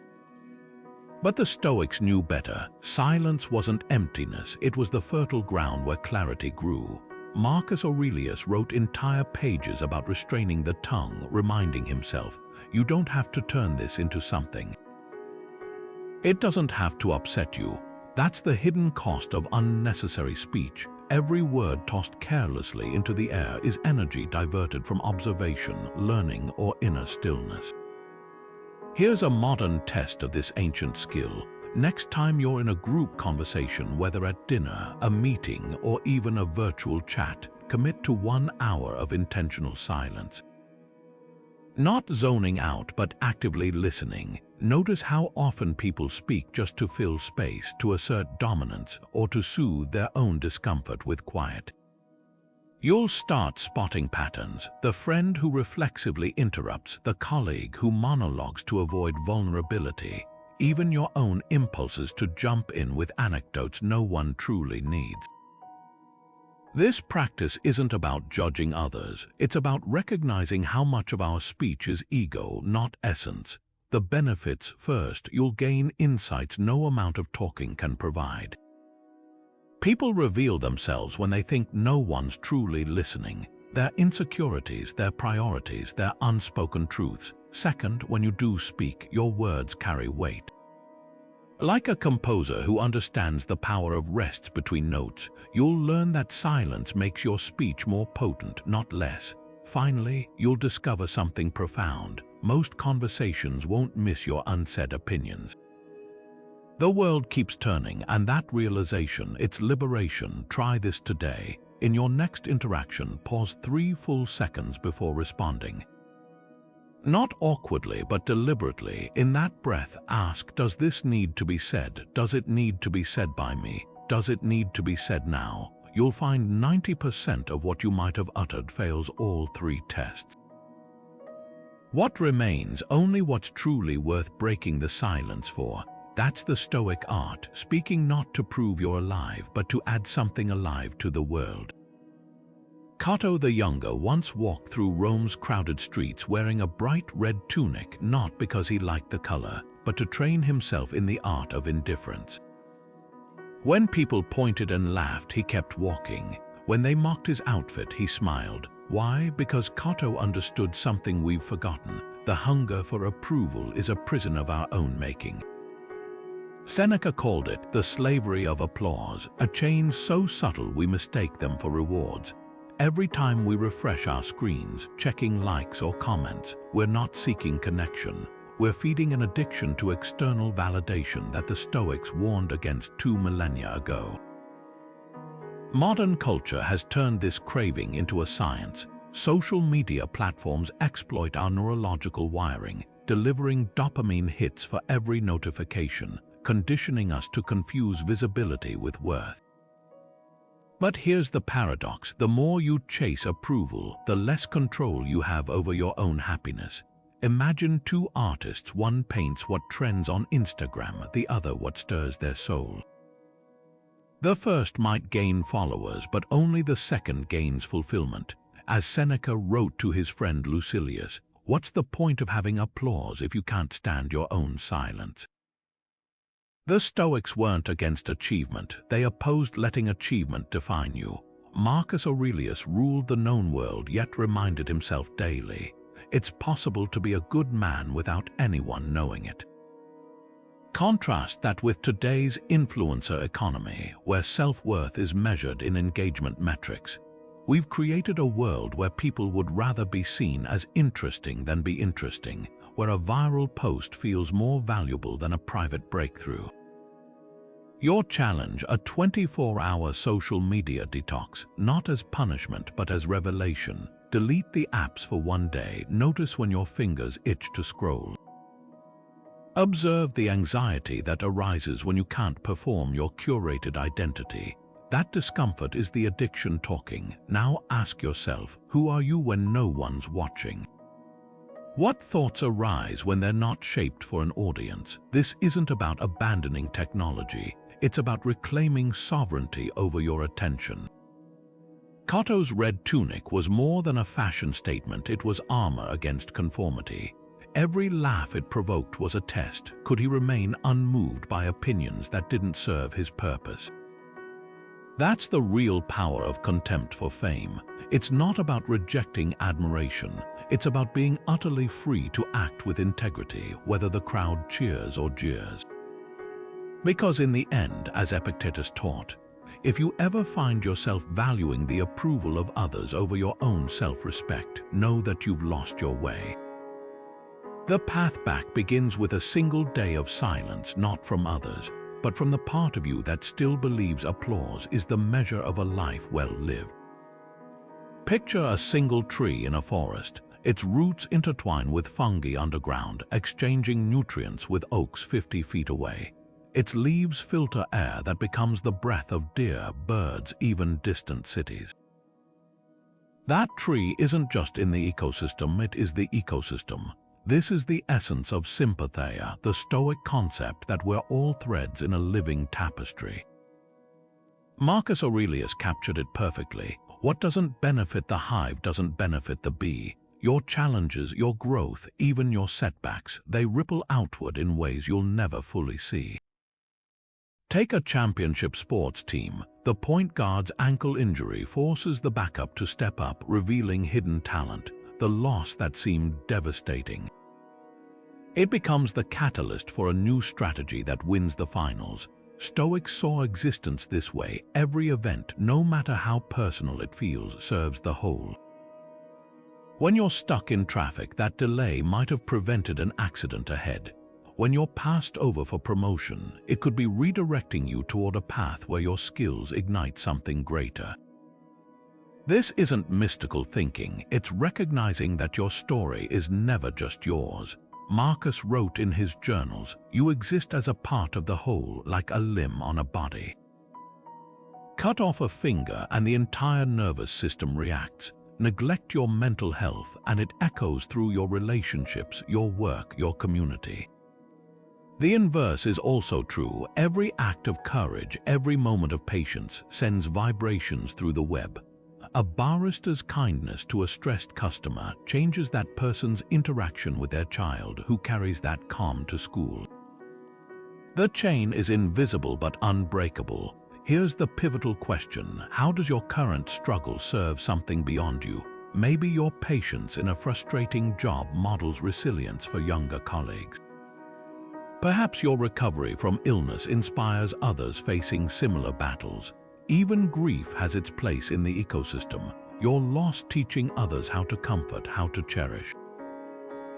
But the Stoics knew better. Silence wasn't emptiness, it was the fertile ground where clarity grew. Marcus Aurelius wrote entire pages about restraining the tongue, reminding himself, you don't have to turn this into something. It doesn't have to upset you. That's the hidden cost of unnecessary speech. Every word tossed carelessly into the air is energy diverted from observation, learning, or inner stillness. Here's a modern test of this ancient skill. Next time you're in a group conversation, whether at dinner, a meeting, or even a virtual chat, commit to 1 hour of intentional silence. Not zoning out, but actively listening. Notice how often people speak just to fill space, to assert dominance, or to soothe their own discomfort with quiet. You'll start spotting patterns: the friend who reflexively interrupts, the colleague who monologues to avoid vulnerability, even your own impulses to jump in with anecdotes no one truly needs. This practice isn't about judging others, it's about recognizing how much of our speech is ego, not essence. The benefits first: you'll gain insights no amount of talking can provide. People reveal themselves when they think no one's truly listening. Their insecurities, their priorities, their unspoken truths. Second, when you do speak, your words carry weight. Like a composer who understands the power of rests between notes, you'll learn that silence makes your speech more potent, not less. Finally, you'll discover something profound: most conversations won't miss your unsaid opinions. The world keeps turning, and that realization, its liberation. Try this today. In your next interaction, pause 3 full seconds before responding. Not awkwardly, but deliberately. In that breath, ask, does this need to be said? Does it need to be said by me? Does it need to be said now? You'll find 90% of what you might have uttered fails all 3 tests. What remains? Only what's truly worth breaking the silence for. That's the Stoic art, speaking not to prove you're alive, but to add something alive to the world. Cato the Younger once walked through Rome's crowded streets wearing a bright red tunic, not because he liked the color, but to train himself in the art of indifference. When people pointed and laughed, he kept walking. When they mocked his outfit, he smiled. Why? Because Cato understood something we've forgotten: the hunger for approval is a prison of our own making. Seneca called it the slavery of applause, a chain so subtle we mistake them for rewards. Every time we refresh our screens, checking likes or comments, we're not seeking connection. We're feeding an addiction to external validation that the Stoics warned against 2 millennia ago. Modern culture has turned this craving into a science. Social media platforms exploit our neurological wiring, delivering dopamine hits for every notification, conditioning us to confuse visibility with worth. But here's the paradox: the more you chase approval, the less control you have over your own happiness. Imagine 2 artists: one paints what trends on Instagram, the other what stirs their soul. The first might gain followers, but only the second gains fulfillment. As Seneca wrote to his friend Lucilius, what's the point of having applause if you can't stand your own silence? The Stoics weren't against achievement, they opposed letting achievement define you. Marcus Aurelius ruled the known world, yet reminded himself daily, it's possible to be a good man without anyone knowing it. Contrast that with today's influencer economy, where self-worth is measured in engagement metrics. We've created a world where people would rather be seen as interesting than be interesting, where a viral post feels more valuable than a private breakthrough. Your challenge: a 24-hour social media detox, not as punishment but as revelation. Delete the apps for 1 day. Notice when your fingers itch to scroll. Observe the anxiety that arises when you can't perform your curated identity. That discomfort is the addiction talking. Now ask yourself, who are you when no one's watching? What thoughts arise when they're not shaped for an audience? This isn't about abandoning technology. It's about reclaiming sovereignty over your attention. Cato's red tunic was more than a fashion statement, it was armor against conformity. Every laugh it provoked was a test. Could he remain unmoved by opinions that didn't serve his purpose? That's the real power of contempt for fame. It's not about rejecting admiration. It's about being utterly free to act with integrity, whether the crowd cheers or jeers. Because in the end, as Epictetus taught, if you ever find yourself valuing the approval of others over your own self-respect, know that you've lost your way. The path back begins with a single day of silence, not from others, but from the part of you that still believes applause is the measure of a life well lived. Picture a single tree in a forest. Its roots intertwine with fungi underground, exchanging nutrients with oaks 50 feet away. Its leaves filter air that becomes the breath of deer, birds, even distant cities. That tree isn't just in the ecosystem, it is the ecosystem. This is the essence of Sympathia, the Stoic concept that we're all threads in a living tapestry. Marcus Aurelius captured it perfectly. What doesn't benefit the hive doesn't benefit the bee. Your challenges, your growth, even your setbacks, they ripple outward in ways you'll never fully see. Take a championship sports team. The point guard's ankle injury forces the backup to step up, revealing hidden talent, the loss that seemed devastating. It becomes the catalyst for a new strategy that wins the finals. Stoics saw existence this way. Every event, no matter how personal it feels, serves the whole. When you're stuck in traffic, that delay might have prevented an accident ahead. When you're passed over for promotion, it could be redirecting you toward a path where your skills ignite something greater. This isn't mystical thinking, it's recognizing that your story is never just yours. Marcus wrote in his journals, "You exist as a part of the whole, like a limb on a body." Cut off a finger and the entire nervous system reacts. Neglect your mental health and it echoes through your relationships, your work, your community. The inverse is also true. Every act of courage, every moment of patience sends vibrations through the web. A barista's kindness to a stressed customer changes that person's interaction with their child who carries that calm to school. The chain is invisible but unbreakable. Here's the pivotal question: how does your current struggle serve something beyond you? Maybe your patience in a frustrating job models resilience for younger colleagues. Perhaps your recovery from illness inspires others facing similar battles. Even grief has its place in the ecosystem, your loss teaching others how to comfort, how to cherish.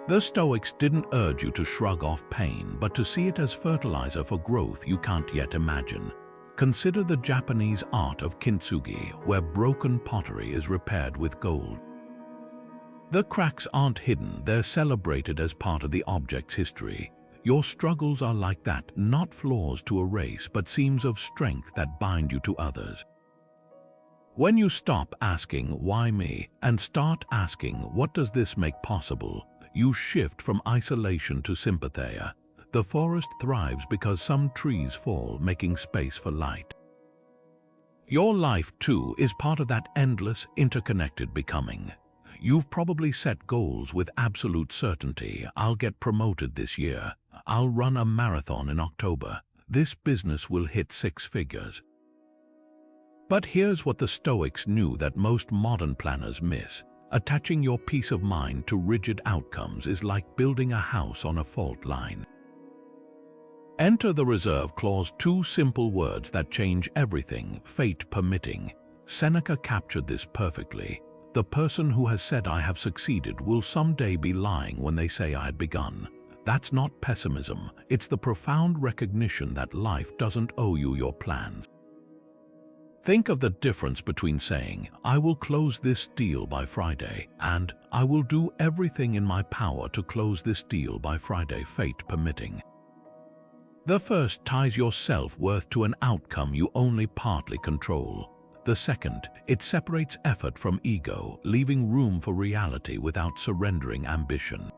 The Stoics didn't urge you to shrug off pain, but to see it as fertilizer for growth you can't yet imagine. Consider the Japanese art of Kintsugi, where broken pottery is repaired with gold. The cracks aren't hidden, they're celebrated as part of the object's history. Your struggles are like that, not flaws to erase, but seams of strength that bind you to others. When you stop asking, "Why me?" and start asking, "What does this make possible?" you shift from isolation to sympathia. The forest thrives because some trees fall, making space for light. Your life, too, is part of that endless, interconnected becoming. You've probably set goals with absolute certainty. I'll get promoted this year. I'll run a marathon in October. This business will hit 6 figures. But here's what the Stoics knew that most modern planners miss. Attaching your peace of mind to rigid outcomes is like building a house on a fault line. Enter the reserve clause, 2 simple words that change everything, fate permitting. Seneca captured this perfectly. The person who has said "I have succeeded" will someday be lying when they say "I had begun." That's not pessimism, it's the profound recognition that life doesn't owe you your plans. Think of the difference between saying, "I will close this deal by Friday," and "I will do everything in my power to close this deal by Friday, fate permitting." The first ties your self-worth to an outcome you only partly control. The second, it separates effort from ego, leaving room for reality without surrendering ambition.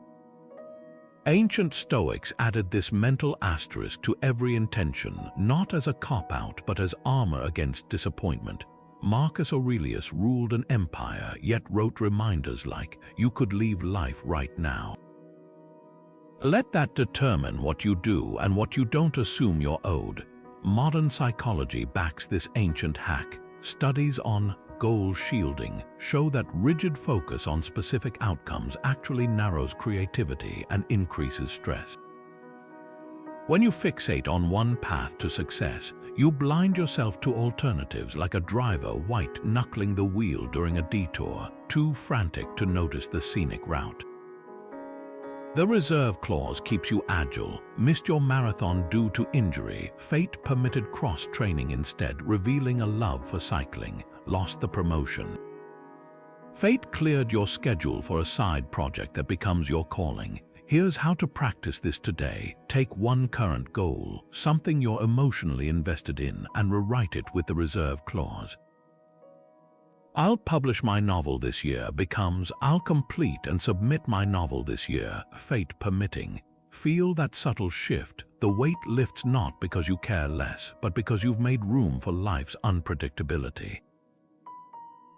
Ancient Stoics added this mental asterisk to every intention, not as a cop-out but as armor against disappointment. Marcus Aurelius ruled an empire, yet wrote reminders like, "You could leave life right now." Let that determine what you do and what you don't assume you're owed. Modern psychology backs this ancient hack. Studies on goal shielding show that rigid focus on specific outcomes actually narrows creativity and increases stress. When you fixate on one path to success, you blind yourself to alternatives, like a driver white-knuckling the wheel during a detour, too frantic to notice the scenic route. The reserve clause keeps you agile. Missed your marathon due to injury, fate permitted cross-training instead, revealing a love for cycling. Lost the promotion. Fate cleared your schedule for a side project that becomes your calling. Here's how to practice this today. Take one current goal, something you're emotionally invested in, and rewrite it with the reserve clause. "I'll publish my novel this year" becomes "I'll complete and submit my novel this year, fate permitting." Feel that subtle shift. The weight lifts not because you care less, but because you've made room for life's unpredictability.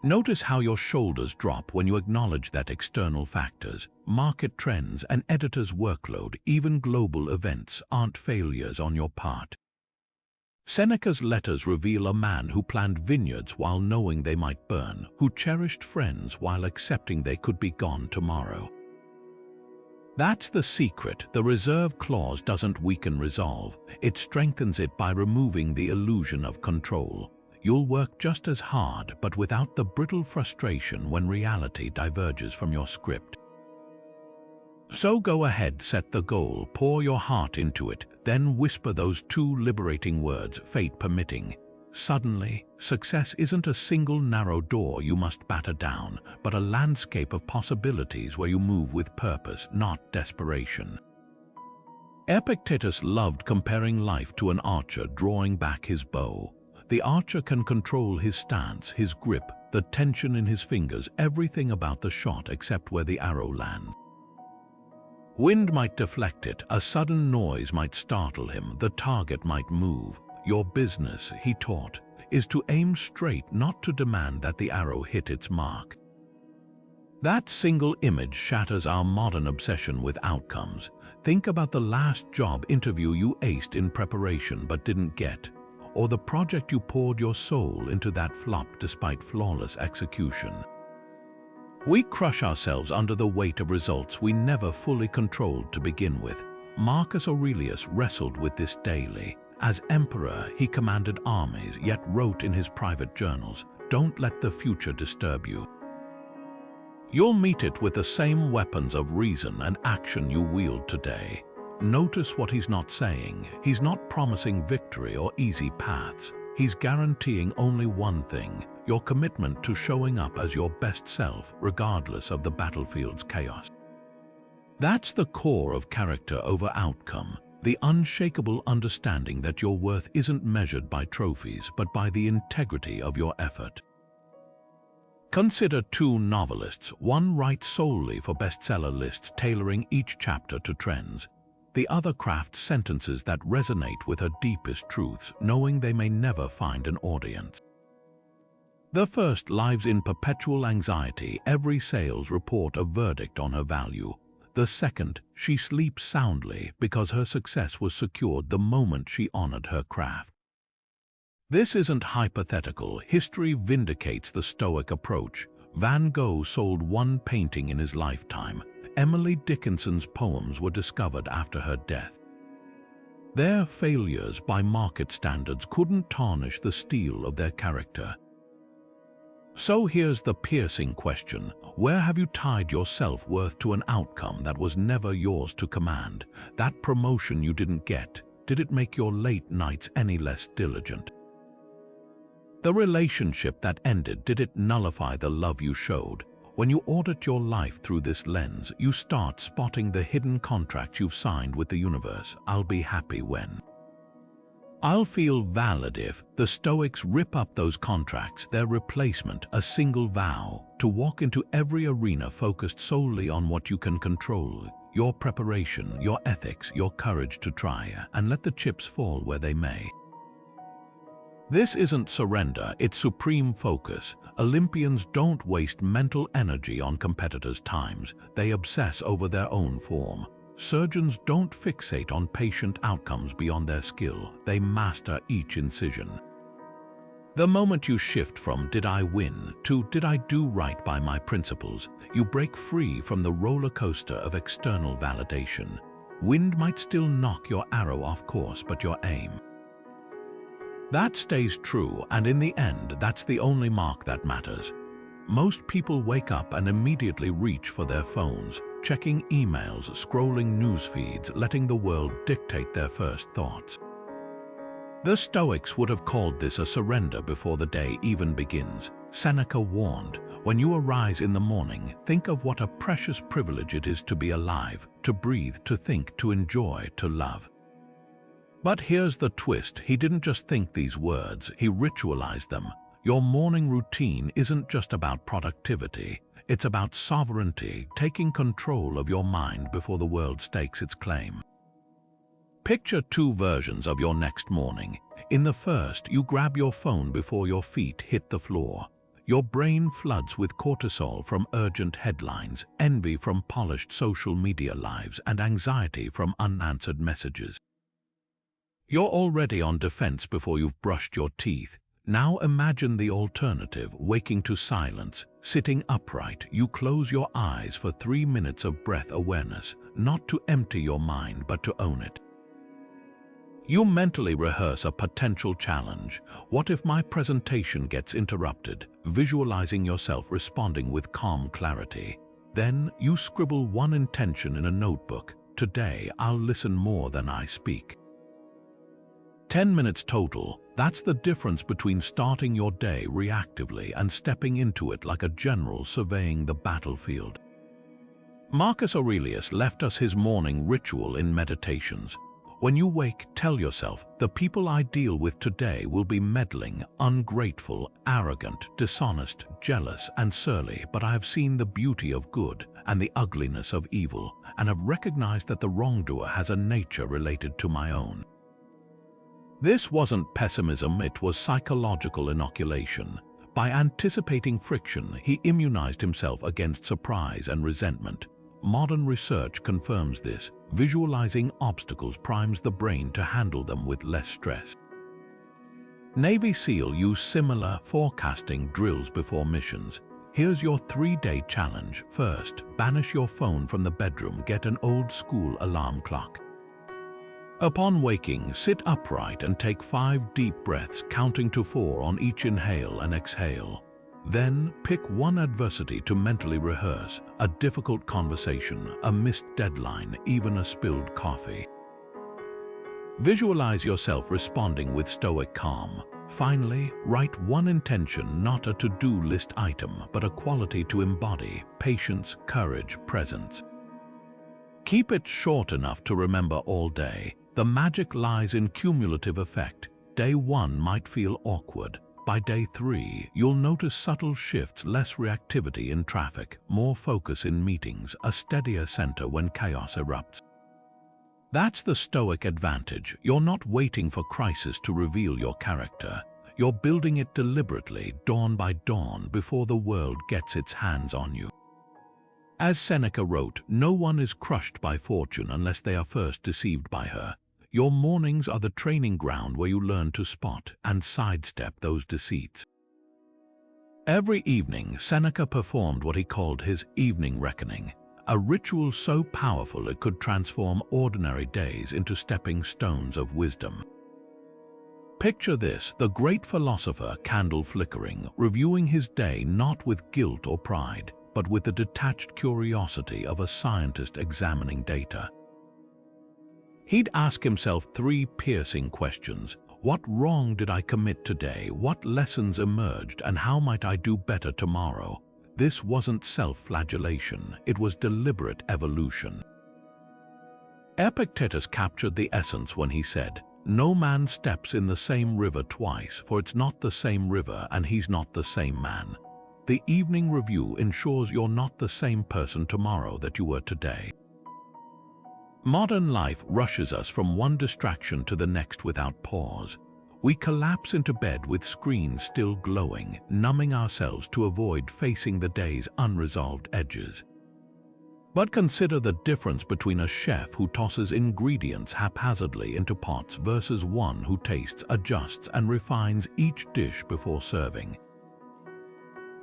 Notice how your shoulders drop when you acknowledge that external factors, market trends, an editor's workload, even global events, aren't failures on your part. Seneca's letters reveal a man who planned vineyards while knowing they might burn, who cherished friends while accepting they could be gone tomorrow. That's the secret. The reserve clause doesn't weaken resolve. It strengthens it by removing the illusion of control. You'll work just as hard, but without the brittle frustration when reality diverges from your script. So go ahead, set the goal, pour your heart into it, then whisper those two liberating words, fate permitting. Suddenly, success isn't a single narrow door you must batter down, but a landscape of possibilities where you move with purpose, not desperation. Epictetus loved comparing life to an archer drawing back his bow. The archer can control his stance, his grip, the tension in his fingers, everything about the shot except where the arrow lands. Wind might deflect it, a sudden noise might startle him, the target might move. Your business, he taught, is to aim straight, not to demand that the arrow hit its mark. That single image shatters our modern obsession with outcomes. Think about the last job interview you aced in preparation but didn't get, or the project you poured your soul into that flop despite flawless execution. We crush ourselves under the weight of results we never fully controlled to begin with. Marcus Aurelius wrestled with this daily. As emperor, he commanded armies, yet wrote in his private journals, "Don't let the future disturb you." You'll meet it with the same weapons of reason and action you wield today. Notice what he's not saying. He's not promising victory or easy paths. He's guaranteeing only one thing: your commitment to showing up as your best self, regardless of the battlefield's chaos. That's the core of character over outcome. The unshakable understanding that your worth isn't measured by trophies, but by the integrity of your effort. Consider two novelists. One writes solely for bestseller lists, tailoring each chapter to trends. The other crafts sentences that resonate with her deepest truths, knowing they may never find an audience. The first lives in perpetual anxiety, every sales report a verdict on her value. The second, she sleeps soundly because her success was secured the moment she honored her craft. This isn't hypothetical. History vindicates the Stoic approach. Van Gogh sold one painting in his lifetime. Emily Dickinson's poems were discovered after her death. Their failures by market standards couldn't tarnish the steel of their character. So here's the piercing question: where have you tied your self-worth to an outcome that was never yours to command? That promotion you didn't get, did it make your late nights any less diligent? The relationship that ended, did it nullify the love you showed? When you audit your life through this lens, you start spotting the hidden contracts you've signed with the universe. I'll be happy when. I'll feel valid if. The Stoics rip up those contracts, their replacement, a single vow, to walk into every arena focused solely on what you can control: your preparation, your ethics, your courage to try, and let the chips fall where they may. This isn't surrender, it's supreme focus. Olympians don't waste mental energy on competitors' times, they obsess over their own form. Surgeons don't fixate on patient outcomes beyond their skill, they master each incision. The moment you shift from "did I win" to "did I do right by my principles," you break free from the roller coaster of external validation. Wind might still knock your arrow off course, but your aim, that stays true, and in the end, that's the only mark that matters. Most people wake up and immediately reach for their phones, checking emails, scrolling news feeds, letting the world dictate their first thoughts. The Stoics would have called this a surrender before the day even begins. Seneca warned, "When you arise in the morning, think of what a precious privilege it is to be alive, to breathe, to think, to enjoy, to love." But here's the twist: he didn't just think these words, he ritualized them. Your morning routine isn't just about productivity, it's about sovereignty, taking control of your mind before the world stakes its claim. Picture two versions of your next morning. In the first, you grab your phone before your feet hit the floor. Your brain floods with cortisol from urgent headlines, envy from polished social media lives, and anxiety from unanswered messages. You're already on defense before you've brushed your teeth. Now imagine the alternative, waking to silence, sitting upright. You close your eyes for 3 minutes of breath awareness, not to empty your mind, but to own it. You mentally rehearse a potential challenge. What if my presentation gets interrupted? Visualizing yourself responding with calm clarity. Then you scribble one intention in a notebook. Today, I'll listen more than I speak. 10 minutes total. That's the difference between starting your day reactively and stepping into it like a general surveying the battlefield. Marcus Aurelius left us his morning ritual in Meditations. When you wake, tell yourself, the people I deal with today will be meddling, ungrateful, arrogant, dishonest, jealous, and surly, but I have seen the beauty of good and the ugliness of evil, and have recognized that the wrongdoer has a nature related to my own. This wasn't pessimism, it was psychological inoculation. By anticipating friction, he immunized himself against surprise and resentment. Modern research confirms this. Visualizing obstacles primes the brain to handle them with less stress. Navy SEAL use similar forecasting drills before missions. Here's your 3-day challenge. First, banish your phone from the bedroom. Get an old-school alarm clock. Upon waking, sit upright and take 5 deep breaths, counting to 4 on each inhale and exhale. Then, pick one adversity to mentally rehearse, a difficult conversation, a missed deadline, even a spilled coffee. Visualize yourself responding with stoic calm. Finally, write one intention, not a to-do list item, but a quality to embody: patience, courage, presence. Keep it short enough to remember all day. The magic lies in cumulative effect. Day 1 might feel awkward. By day 3, you'll notice subtle shifts: less reactivity in traffic, more focus in meetings, a steadier center when chaos erupts. That's the Stoic advantage. You're not waiting for crisis to reveal your character. You're building it deliberately, dawn by dawn, before the world gets its hands on you. As Seneca wrote, no one is crushed by fortune unless they are first deceived by her. Your mornings are the training ground where you learn to spot and sidestep those deceits. Every evening, Seneca performed what he called his evening reckoning, a ritual so powerful it could transform ordinary days into stepping stones of wisdom. Picture this: the great philosopher, candle flickering, reviewing his day not with guilt or pride, but with the detached curiosity of a scientist examining data. He'd ask himself 3 piercing questions. What wrong did I commit today? What lessons emerged? And how might I do better tomorrow? This wasn't self-flagellation, it was deliberate evolution. Epictetus captured the essence when he said, "No man steps in the same river twice, for it's not the same river and he's not the same man." The evening review ensures you're not the same person tomorrow that you were today. Modern life rushes us from one distraction to the next without pause. We collapse into bed with screens still glowing, numbing ourselves to avoid facing the day's unresolved edges. But consider the difference between a chef who tosses ingredients haphazardly into pots versus one who tastes, adjusts, and refines each dish before serving.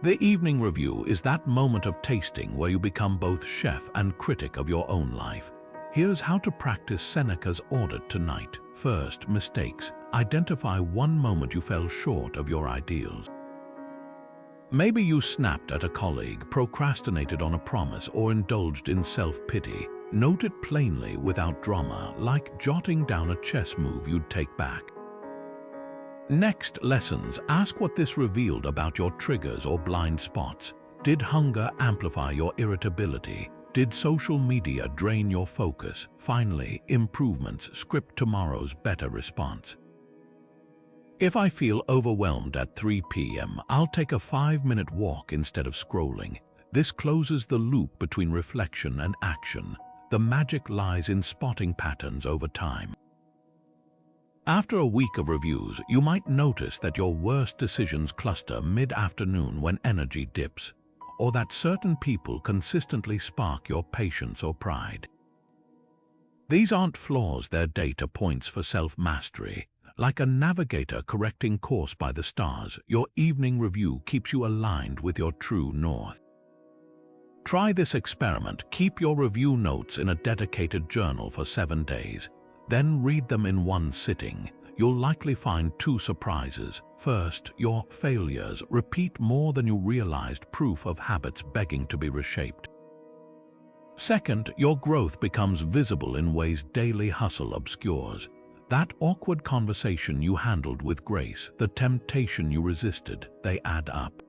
The evening review is that moment of tasting where you become both chef and critic of your own life. Here's how to practice Seneca's Audit tonight. First, mistakes. Identify one moment you fell short of your ideals. Maybe you snapped at a colleague, procrastinated on a promise, or indulged in self-pity. Note it plainly without drama, like jotting down a chess move you'd take back. Next, lessons. Ask what this revealed about your triggers or blind spots. Did hunger amplify your irritability? Did social media drain your focus? Finally, improvements. Script tomorrow's better response. If I feel overwhelmed at 3 p.m., I'll take a 5-minute walk instead of scrolling. This closes the loop between reflection and action. The magic lies in spotting patterns over time. After a week of reviews, you might notice that your worst decisions cluster mid-afternoon when energy dips, or that certain people consistently spark your patience or pride. These aren't flaws, they're data points for self-mastery. Like a navigator correcting course by the stars, your evening review keeps you aligned with your true north. Try this experiment. Keep your review notes in a dedicated journal for 7 days. Then read them in one sitting. You'll likely find 2 surprises. First, your failures repeat more than you realized, proof of habits begging to be reshaped. Second, your growth becomes visible in ways daily hustle obscures. That awkward conversation you handled with grace, the temptation you resisted, they add up.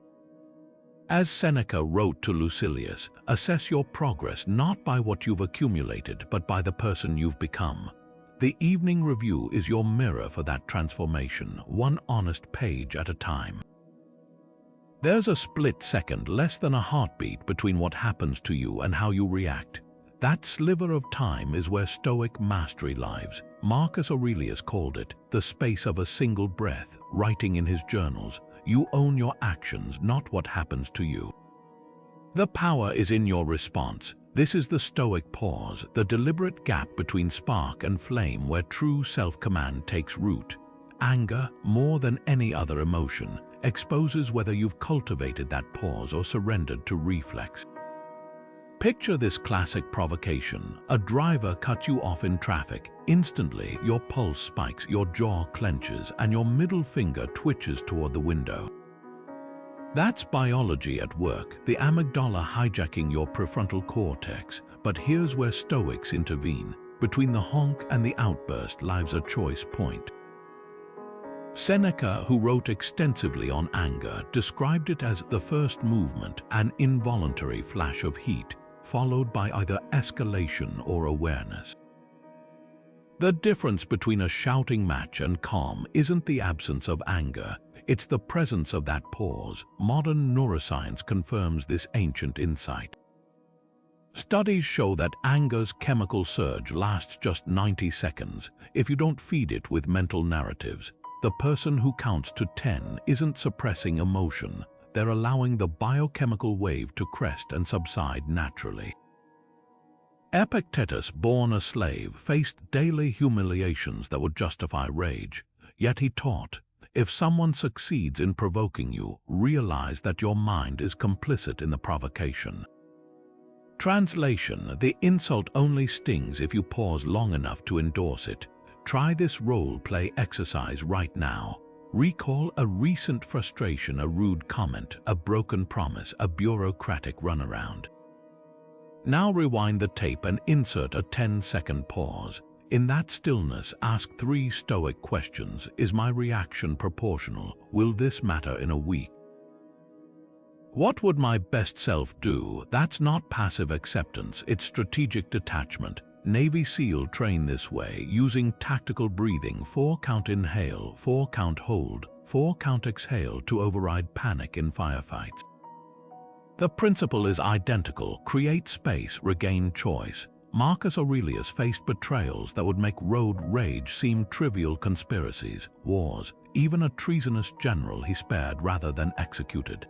As Seneca wrote to Lucilius, assess your progress not by what you've accumulated, but by the person you've become. The evening review is your mirror for that transformation, one honest page at a time. There's a split second, less than a heartbeat, between what happens to you and how you react. That sliver of time is where Stoic mastery lives. Marcus Aurelius called it the space of a single breath, writing in his journals, "You own your actions, not what happens to you." The power is in your response. This is the Stoic pause, the deliberate gap between spark and flame where true self-command takes root. Anger, more than any other emotion, exposes whether you've cultivated that pause or surrendered to reflex. Picture this classic provocation. A driver cuts you off in traffic. Instantly, your pulse spikes, your jaw clenches, and your middle finger twitches toward the window. That's biology at work, the amygdala hijacking your prefrontal cortex. But here's where Stoics intervene. Between the honk and the outburst lies a choice point. Seneca, who wrote extensively on anger, described it as the first movement, an involuntary flash of heat, followed by either escalation or awareness. The difference between a shouting match and calm isn't the absence of anger, it's the presence of that pause. Modern neuroscience confirms this ancient insight. Studies show that anger's chemical surge lasts just 90 seconds if you don't feed it with mental narratives. The person who counts to 10 isn't suppressing emotion. They're allowing the biochemical wave to crest and subside naturally. Epictetus, born a slave, faced daily humiliations that would justify rage. Yet he taught, if someone succeeds in provoking you, realize that your mind is complicit in the provocation. Translation: the insult only stings if you pause long enough to endorse it. Try this role-play exercise right now. Recall a recent frustration, a rude comment, a broken promise, a bureaucratic runaround. Now rewind the tape and insert a 10-second pause. In that stillness, ask 3 Stoic questions. Is my reaction proportional? Will this matter in a week? What would my best self do? That's not passive acceptance, it's strategic detachment. Navy SEAL train this way, using tactical breathing, 4-count inhale, 4-count hold, 4-count exhale to override panic in firefights. The principle is identical: create space, regain choice. Marcus Aurelius faced betrayals that would make road rage seem trivial conspiracies, wars, even a treasonous general he spared rather than executed.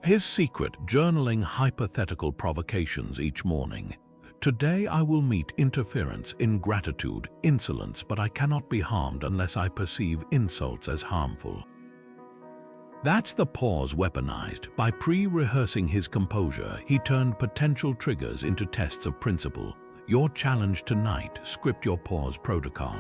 His secret: journaling hypothetical provocations each morning. Today I will meet interference, ingratitude, insolence, but I cannot be harmed unless I perceive insults as harmful. That's the pause weaponized. By pre-rehearsing his composure, he turned potential triggers into tests of principle. Your challenge tonight: script your pause protocol.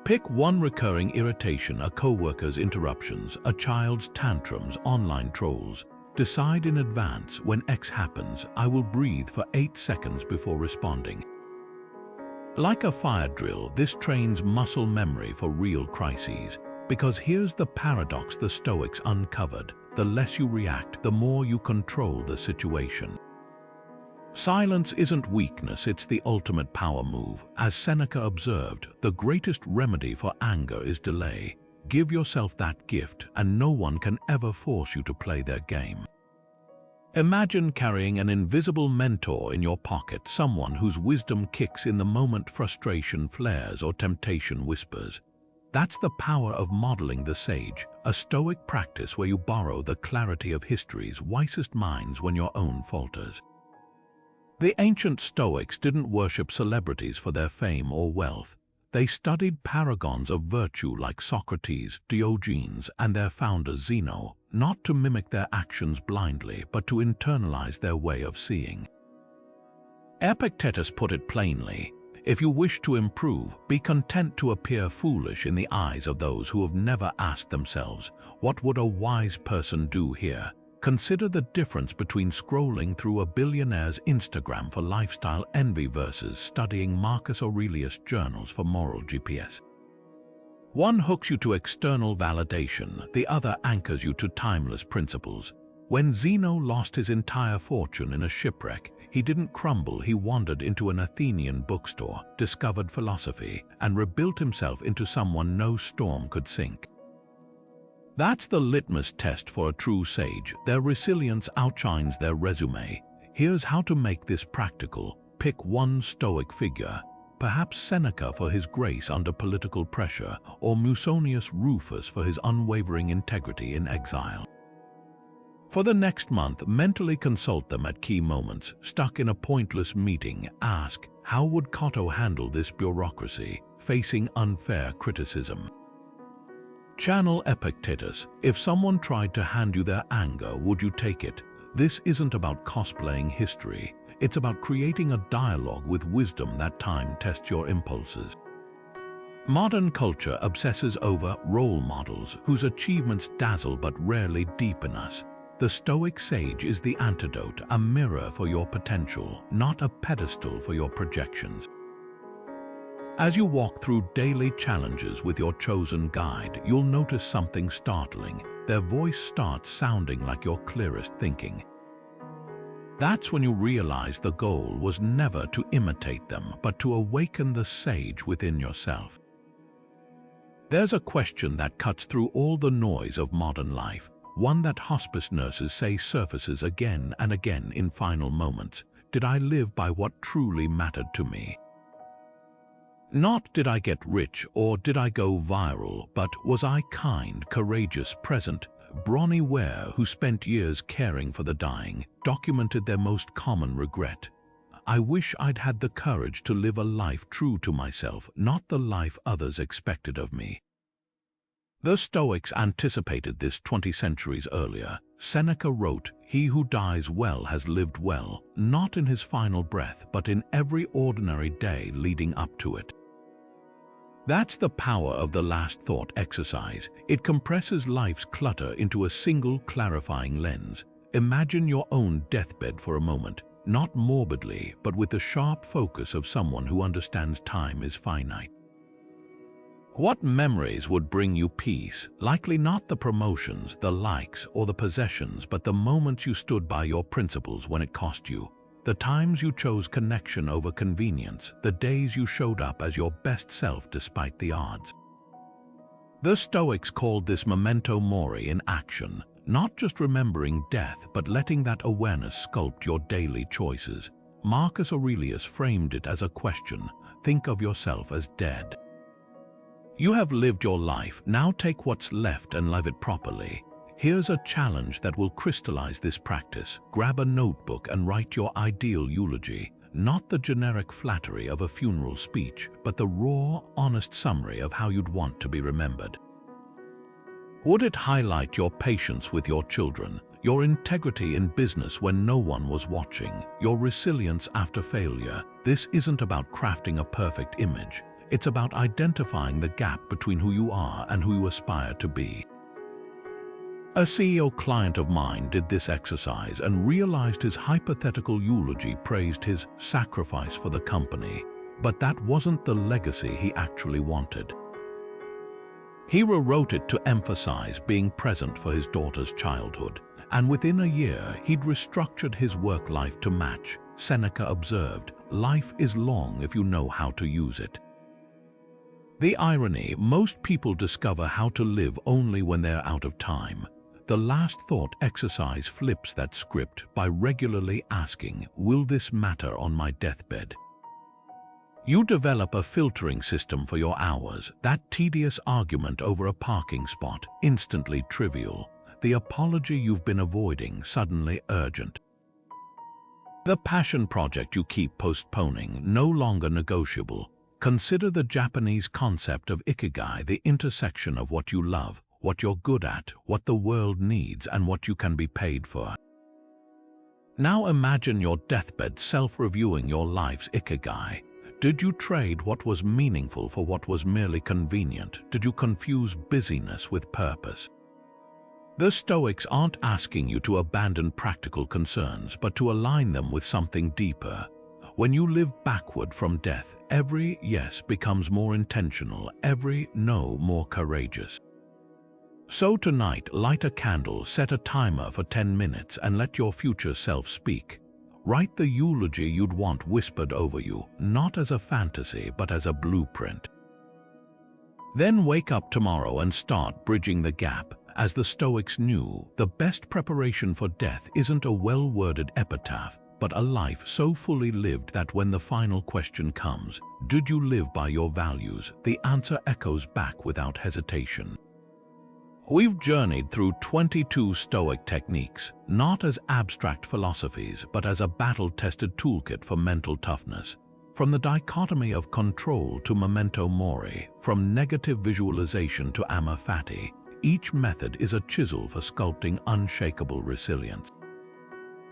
Pick one recurring irritation: a coworker's interruptions, a child's tantrums, online trolls. Decide in advance, when X happens, I will breathe for 8 seconds before responding. Like a fire drill, this trains muscle memory for real crises. Because here's the paradox the Stoics uncovered: the less you react, the more you control the situation. Silence isn't weakness, it's the ultimate power move. As Seneca observed, the greatest remedy for anger is delay. Give yourself that gift, and no one can ever force you to play their game. Imagine carrying an invisible mentor in your pocket, someone whose wisdom kicks in the moment frustration flares or temptation whispers. That's the power of modeling the sage, a Stoic practice where you borrow the clarity of history's wisest minds when your own falters. The ancient Stoics didn't worship celebrities for their fame or wealth. They studied paragons of virtue like Socrates, Diogenes, and their founder Zeno, not to mimic their actions blindly, but to internalize their way of seeing. Epictetus put it plainly, if you wish to improve, be content to appear foolish in the eyes of those who have never asked themselves, what would a wise person do here? Consider the difference between scrolling through a billionaire's Instagram for lifestyle envy versus studying Marcus Aurelius' journals for moral GPS. One hooks you to external validation, the other anchors you to timeless principles. When Zeno lost his entire fortune in a shipwreck, he didn't crumble, he wandered into an Athenian bookstore, discovered philosophy, and rebuilt himself into someone no storm could sink. That's the litmus test for a true sage. Their resilience outshines their resume. Here's how to make this practical. Pick one Stoic figure, perhaps Seneca for his grace under political pressure, or Musonius Rufus for his unwavering integrity in exile. For the next month, mentally consult them at key moments. Stuck in a pointless meeting, ask, how would Cotto handle this bureaucracy, facing unfair criticism? Channel Epictetus. If someone tried to hand you their anger, would you take it? This isn't about cosplaying history. It's about creating a dialogue with wisdom that time tests your impulses. Modern culture obsesses over role models whose achievements dazzle but rarely deepen us. The Stoic sage is the antidote, a mirror for your potential, not a pedestal for your projections. As you walk through daily challenges with your chosen guide, you'll notice something startling. Their voice starts sounding like your clearest thinking. That's when you realize the goal was never to imitate them, but to awaken the sage within yourself. There's a question that cuts through all the noise of modern life, one that hospice nurses say surfaces again and again in final moments. Did I live by what truly mattered to me? Not did I get rich or did I go viral, but was I kind, courageous, present? Bronnie Ware, who spent years caring for the dying, documented their most common regret. I wish I'd had the courage to live a life true to myself, not the life others expected of me. The Stoics anticipated this 20 centuries earlier. Seneca wrote, "He who dies well has lived well, not in his final breath, but in every ordinary day leading up to it." That's the power of the last thought exercise. It compresses life's clutter into a single clarifying lens. Imagine your own deathbed for a moment, not morbidly, but with the sharp focus of someone who understands time is finite. What memories would bring you peace? Likely not the promotions, the likes, or the possessions, but the moments you stood by your principles when it cost you. The times you chose connection over convenience, the days you showed up as your best self despite the odds. The Stoics called this Memento Mori in action, not just remembering death, but letting that awareness sculpt your daily choices. Marcus Aurelius framed it as a question: think of yourself as dead. You have lived your life, now take what's left and live it properly. Here's a challenge that will crystallize this practice. Grab a notebook and write your ideal eulogy, not the generic flattery of a funeral speech, but the raw, honest summary of how you'd want to be remembered. Would it highlight your patience with your children, your integrity in business when no one was watching, your resilience after failure? This isn't about crafting a perfect image. It's about identifying the gap between who you are and who you aspire to be. A CEO client of mine did this exercise and realized his hypothetical eulogy praised his sacrifice for the company, but that wasn't the legacy he actually wanted. He rewrote it to emphasize being present for his daughter's childhood, and within a year he'd restructured his work life to match. Seneca observed, "Life is long if you know how to use it." The irony, most people discover how to live only when they're out of time. The last thought exercise flips that script by regularly asking, "Will this matter on my deathbed?" You develop a filtering system for your hours, that tedious argument over a parking spot, instantly trivial, the apology you've been avoiding, suddenly urgent. The passion project you keep postponing, no longer negotiable. Consider the Japanese concept of ikigai, the intersection of what you love, what you're good at, what the world needs, and what you can be paid for. Now imagine your deathbed self-reviewing your life's ikigai. Did you trade what was meaningful for what was merely convenient? Did you confuse busyness with purpose? The Stoics aren't asking you to abandon practical concerns, but to align them with something deeper. When you live backward from death, every yes becomes more intentional, every no more courageous. So tonight, light a candle, set a timer for 10 minutes, and let your future self speak. Write the eulogy you'd want whispered over you, not as a fantasy, but as a blueprint. Then wake up tomorrow and start bridging the gap. As the Stoics knew, the best preparation for death isn't a well-worded epitaph, but a life so fully lived that when the final question comes, "Did you live by your values?" the answer echoes back without hesitation. We've journeyed through 22 Stoic techniques, not as abstract philosophies, but as a battle-tested toolkit for mental toughness. From the Dichotomy of Control to Memento Mori, from negative visualization to Amor Fati, each method is a chisel for sculpting unshakable resilience.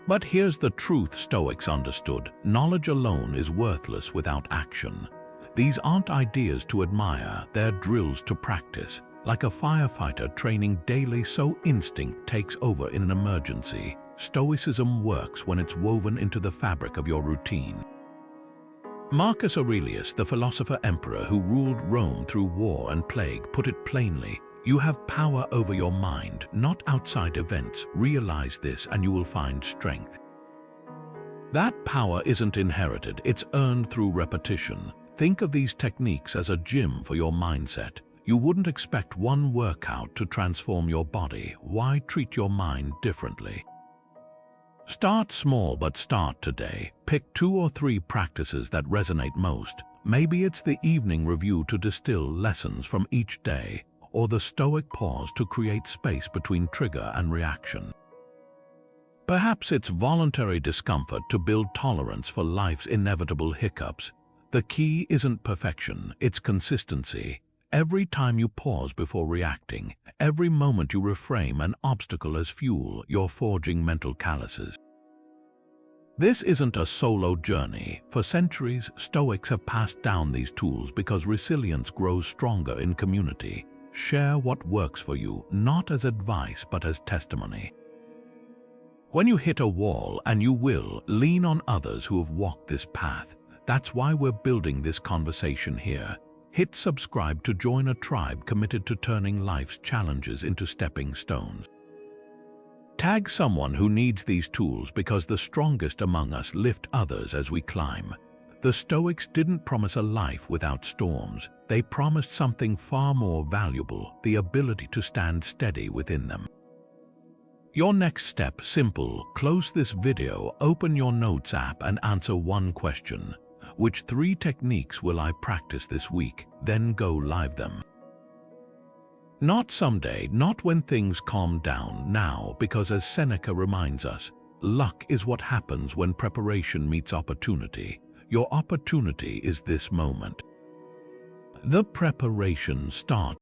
But here's the truth Stoics understood: knowledge alone is worthless without action. These aren't ideas to admire, they're drills to practice. Like a firefighter training daily so instinct takes over in an emergency, Stoicism works when it's woven into the fabric of your routine. Marcus Aurelius, the philosopher emperor who ruled Rome through war and plague, put it plainly: you have power over your mind, not outside events. Realize this and you will find strength. That power isn't inherited, it's earned through repetition. Think of these techniques as a gym for your mindset. You wouldn't expect one workout to transform your body. Why treat your mind differently? Start small, but start today. Pick 2 or 3 practices that resonate most. Maybe it's the evening review to distill lessons from each day, or the Stoic pause to create space between trigger and reaction. Perhaps it's voluntary discomfort to build tolerance for life's inevitable hiccups. The key isn't perfection, it's consistency. Every time you pause before reacting, every moment you reframe an obstacle as fuel, you're forging mental calluses. This isn't a solo journey. For centuries, Stoics have passed down these tools because resilience grows stronger in community. Share what works for you, not as advice but as testimony. When you hit a wall, and you will, lean on others who have walked this path. That's why we're building this conversation here. Hit subscribe to join a tribe committed to turning life's challenges into stepping stones. Tag someone who needs these tools, because the strongest among us lift others as we climb. The Stoics didn't promise a life without storms. They promised something far more valuable: the ability to stand steady within them. Your next step, simple. Close this video, open your notes app and answer one question. Which 3 techniques will I practice this week? Then go live them. Not someday, not when things calm down, now, because as Seneca reminds us, luck is what happens when preparation meets opportunity. Your opportunity is this moment. The preparation starts